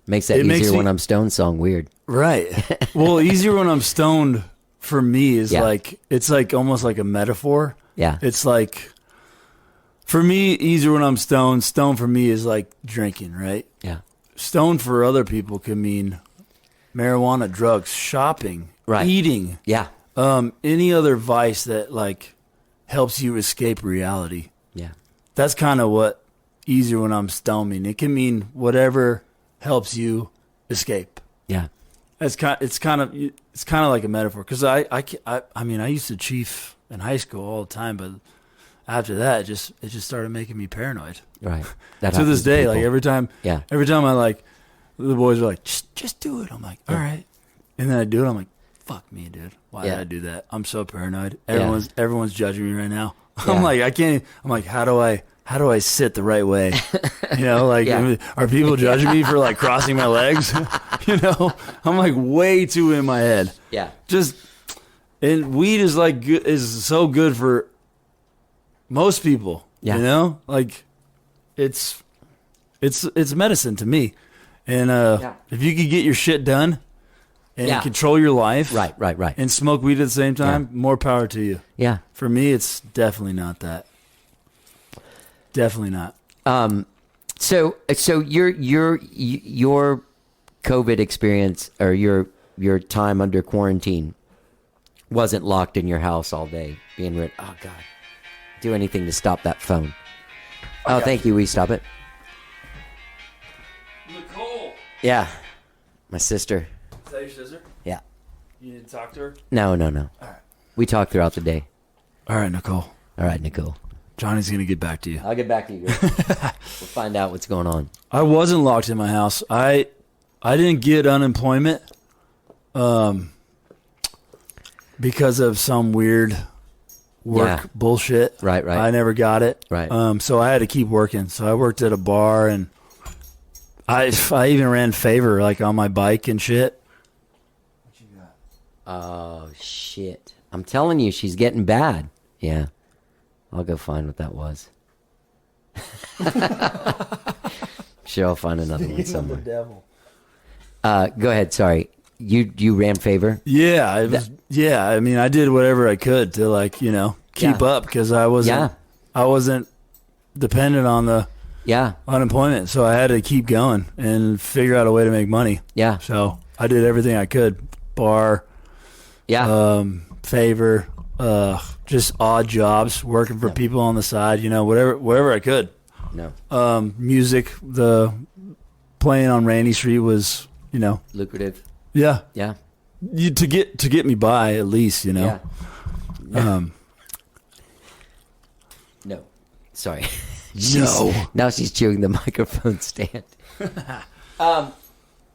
Makes that It easier makes me- when I'm stoned song weird. Right. Well, easier when I'm stoned for me is Yeah. like, it's like almost like a metaphor. Yeah. It's like, for me, easier when I'm stoned. Stoned for me is like drinking, right? Yeah. Stoned for other people can mean marijuana, drugs, shopping, Right. eating, Yeah. any other vice that like helps you escape reality. Yeah. That's kind of what easier when I'm stoned mean. It can mean whatever helps you escape. Yeah. It's kind of like a metaphor because I mean I used to chief in high school all the time, but after that it just started making me paranoid. Right. That To this happens day, people. like every time I like the boys are like just do it. I'm like all right, and then I do it. I'm like fuck me, dude. Why did Yeah. I do that? I'm so paranoid. Yeah. Everyone's judging me right now. Yeah. I'm like I can't. I'm like how do I sit the right way? Like, Yeah. are people judging me for like crossing my legs? I'm like way too in my head. Yeah. And weed is like is so good for most people. Yeah. Like it's medicine to me. And if you could get your shit done and Yeah. control your life, Right. and smoke weed at the same time, more power to you. Yeah. For me, it's definitely not that. Definitely not. So your COVID experience or your time under quarantine wasn't locked in your house all day being written. Oh God, do anything to stop that phone. Oh, thank you. Will you stop it? Nicole, Yeah, my sister. is that your sister? Yeah. You need to talk to her. No. We talk throughout the day. All right, Nicole. All right, Nicole. Johnny's gonna get back to you. I'll get back to you. Girl. We'll find out what's going on. I wasn't locked in my house. I didn't get unemployment because of some weird work Yeah. bullshit. Right. I never got it. Right. So I had to keep working. So I worked at a bar and I even ran favor like on my bike and shit. Oh shit! I'm telling you, she's getting bad. Yeah, I'll go find what that was. Sure, I'll find another one somewhere. Devil. Go ahead. Sorry, you ran favor. Yeah, it was. Yeah, I mean, I did whatever I could to like keep Yeah. up because I wasn't dependent on the Yeah, unemployment, so I had to keep going and figure out a way to make money. yeah, So I did everything I could. Bar, yeah. favor, just odd jobs, working for people on the side, wherever I could. No. Music, the playing on Randy Street was, lucrative. Yeah. Yeah. To get me by at least, Yeah. No. Sorry. Now she's chewing the microphone stand.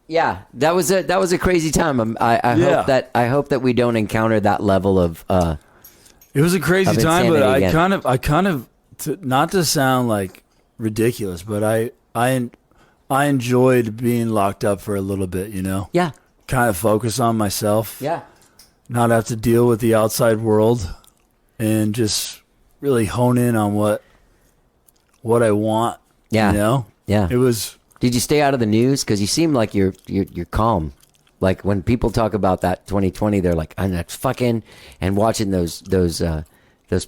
Yeah, that was a crazy time. I hope that we don't encounter that level of. It was a crazy time, but again. I kind of, not to sound like ridiculous, but I enjoyed being locked up for a little bit. Yeah. Kind of focus on myself. Yeah. Not have to deal with the outside world, and just really hone in on what I want. Yeah. Yeah. It was. Did you stay out of the news? Because you seem like you're calm. Like when people talk about that 2020, they're like, I'm not fucking, and watching those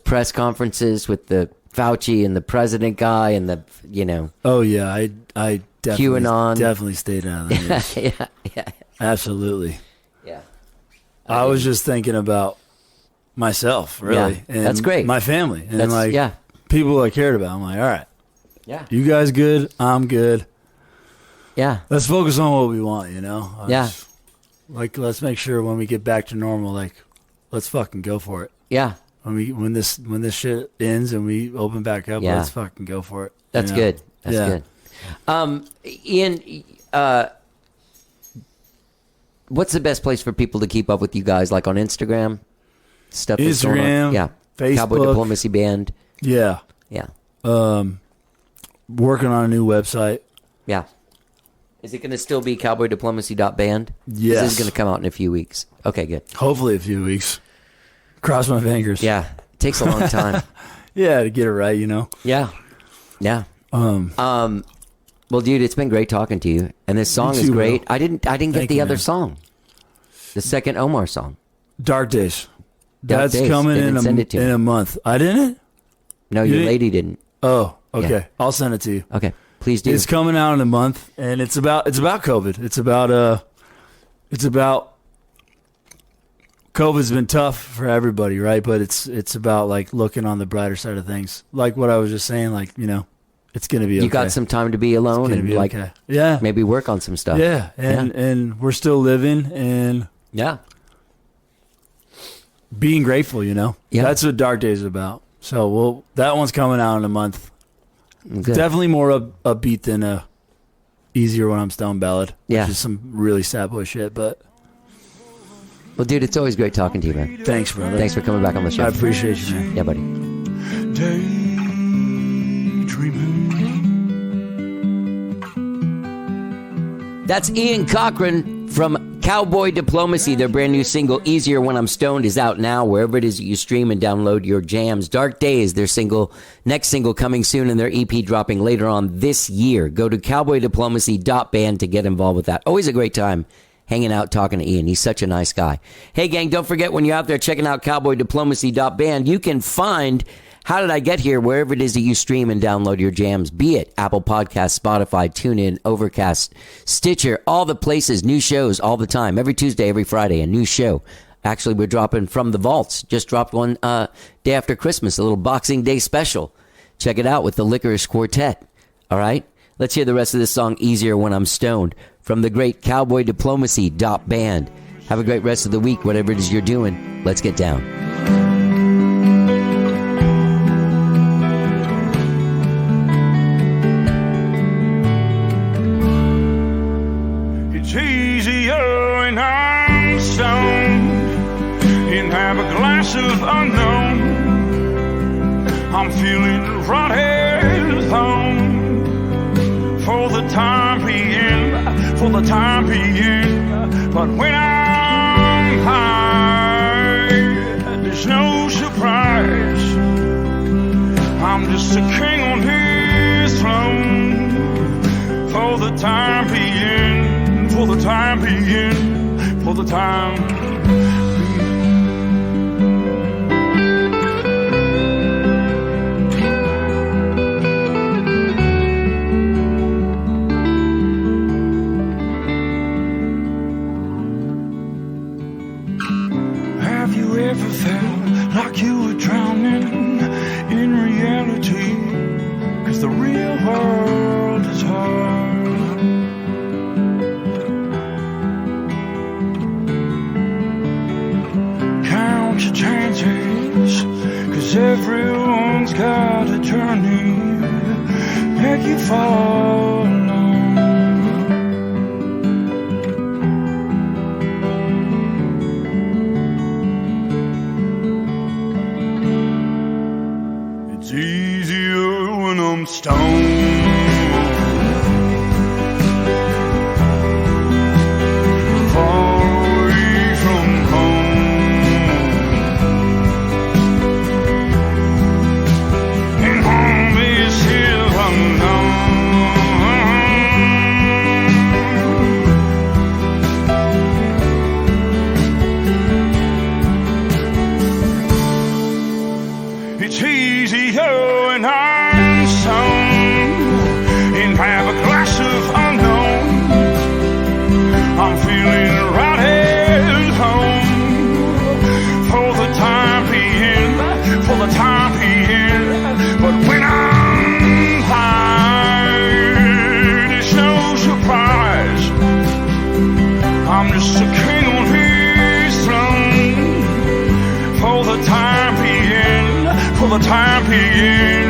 press conferences with the Fauci and the president guy and the Oh yeah, I QAnon. definitely stayed out of the news. yeah. Absolutely. Yeah. I was just thinking about myself, really. Yeah, and that's great. My family and people I cared about. I'm like, all right, Yeah. you guys good? I'm good. Yeah. Let's focus on what we want, Yeah. Let's make sure when we get back to normal, let's fucking go for it. Yeah. When this shit ends and we open back up, let's fucking go for it. That's good. That's good. Ian, what's the best place for people to keep up with you guys? Like on Instagram? Stuff that's going on? Instagram, Yeah. Facebook. Cowboy Diplomacy Band. Yeah. Yeah. Working on a new website. Yeah. Is it going to still be cowboydiplomacy.band? Yes. This is going to come out in a few weeks. Okay, good. Hopefully a few weeks. Cross my fingers. Yeah. It takes a long time. Yeah, to get it right, Yeah. Yeah. Well, dude, it's been great talking to you. And this song is great. Will. I didn't get Thank the you, other man. song. The second Omar song. Dark Days. Dark That's Days. coming They in didn't send it to me. a month. I didn't? No, You your didn't? lady didn't. Oh, okay. Yeah. I'll send it to you. Okay. Please do. It's coming out in a month, and it's about COVID. It's about COVID's been tough for everybody, right? But it's about looking on the brighter side of things. Like what I was just saying, it's gonna be okay. You got some time to be alone and okay. Yeah, maybe work on some stuff. yeah, and we're still living and Yeah. being grateful. Yeah. That's what Dark Days is about. So that one's coming out in a month. Good. Definitely more upbeat than a Easier When I'm Stoned ballad. Yeah. Which is some really sad boy shit, but Well, dude, it's always great talking to you, man. thanks, brother. Thanks for coming back on the show. I appreciate you, man. Yeah, buddy. Daydreaming. That's Ian Cochran from Cowboy Diplomacy. Their brand new single, Easier When I'm Stoned, is out now wherever it is that you stream and download your jams. Dark Days, their next single coming soon, and their EP dropping later on this year. Go to cowboydiplomacy.band to get involved with that. Always a great time hanging out, talking to Ian. He's such a nice guy. Hey, gang, don't forget when you're out there checking out cowboydiplomacy.band, you can find How Did I Get Here wherever it is that you stream and download your jams, be it Apple Podcasts, Spotify, TuneIn, Overcast, Stitcher, all the places, new shows all the time. Every Tuesday, every Friday, a new show. Actually, we're dropping From the Vaults. Just dropped one day after Christmas, a little Boxing Day special. Check it out with the Licorice Quartet. All right? Let's hear the rest of this song, Easier When I'm Stoned, from the great Cowboy Diplomacy.band. Have a great rest of the week, whatever it is you're doing. Let's get down. It's easier when I'm stoned and have a glass of unknown. I'm feeling right at home for the time being. But when I'm high, there's no surprise. I'm just a king on his throne for the time being, for the time being, for the time being. Have you ever felt like you were drowning in reality? 'Cause the real world is hard. 'cause everyone's got a journey make you fall alone. It's easier when I'm stoned. It's easier when I'm stoned and have a glass of unknown. I'm feeling right at home for the time being, for the time being. But when I'm high, it's no surprise. I'm just a king on his throne for the time being. For the time being.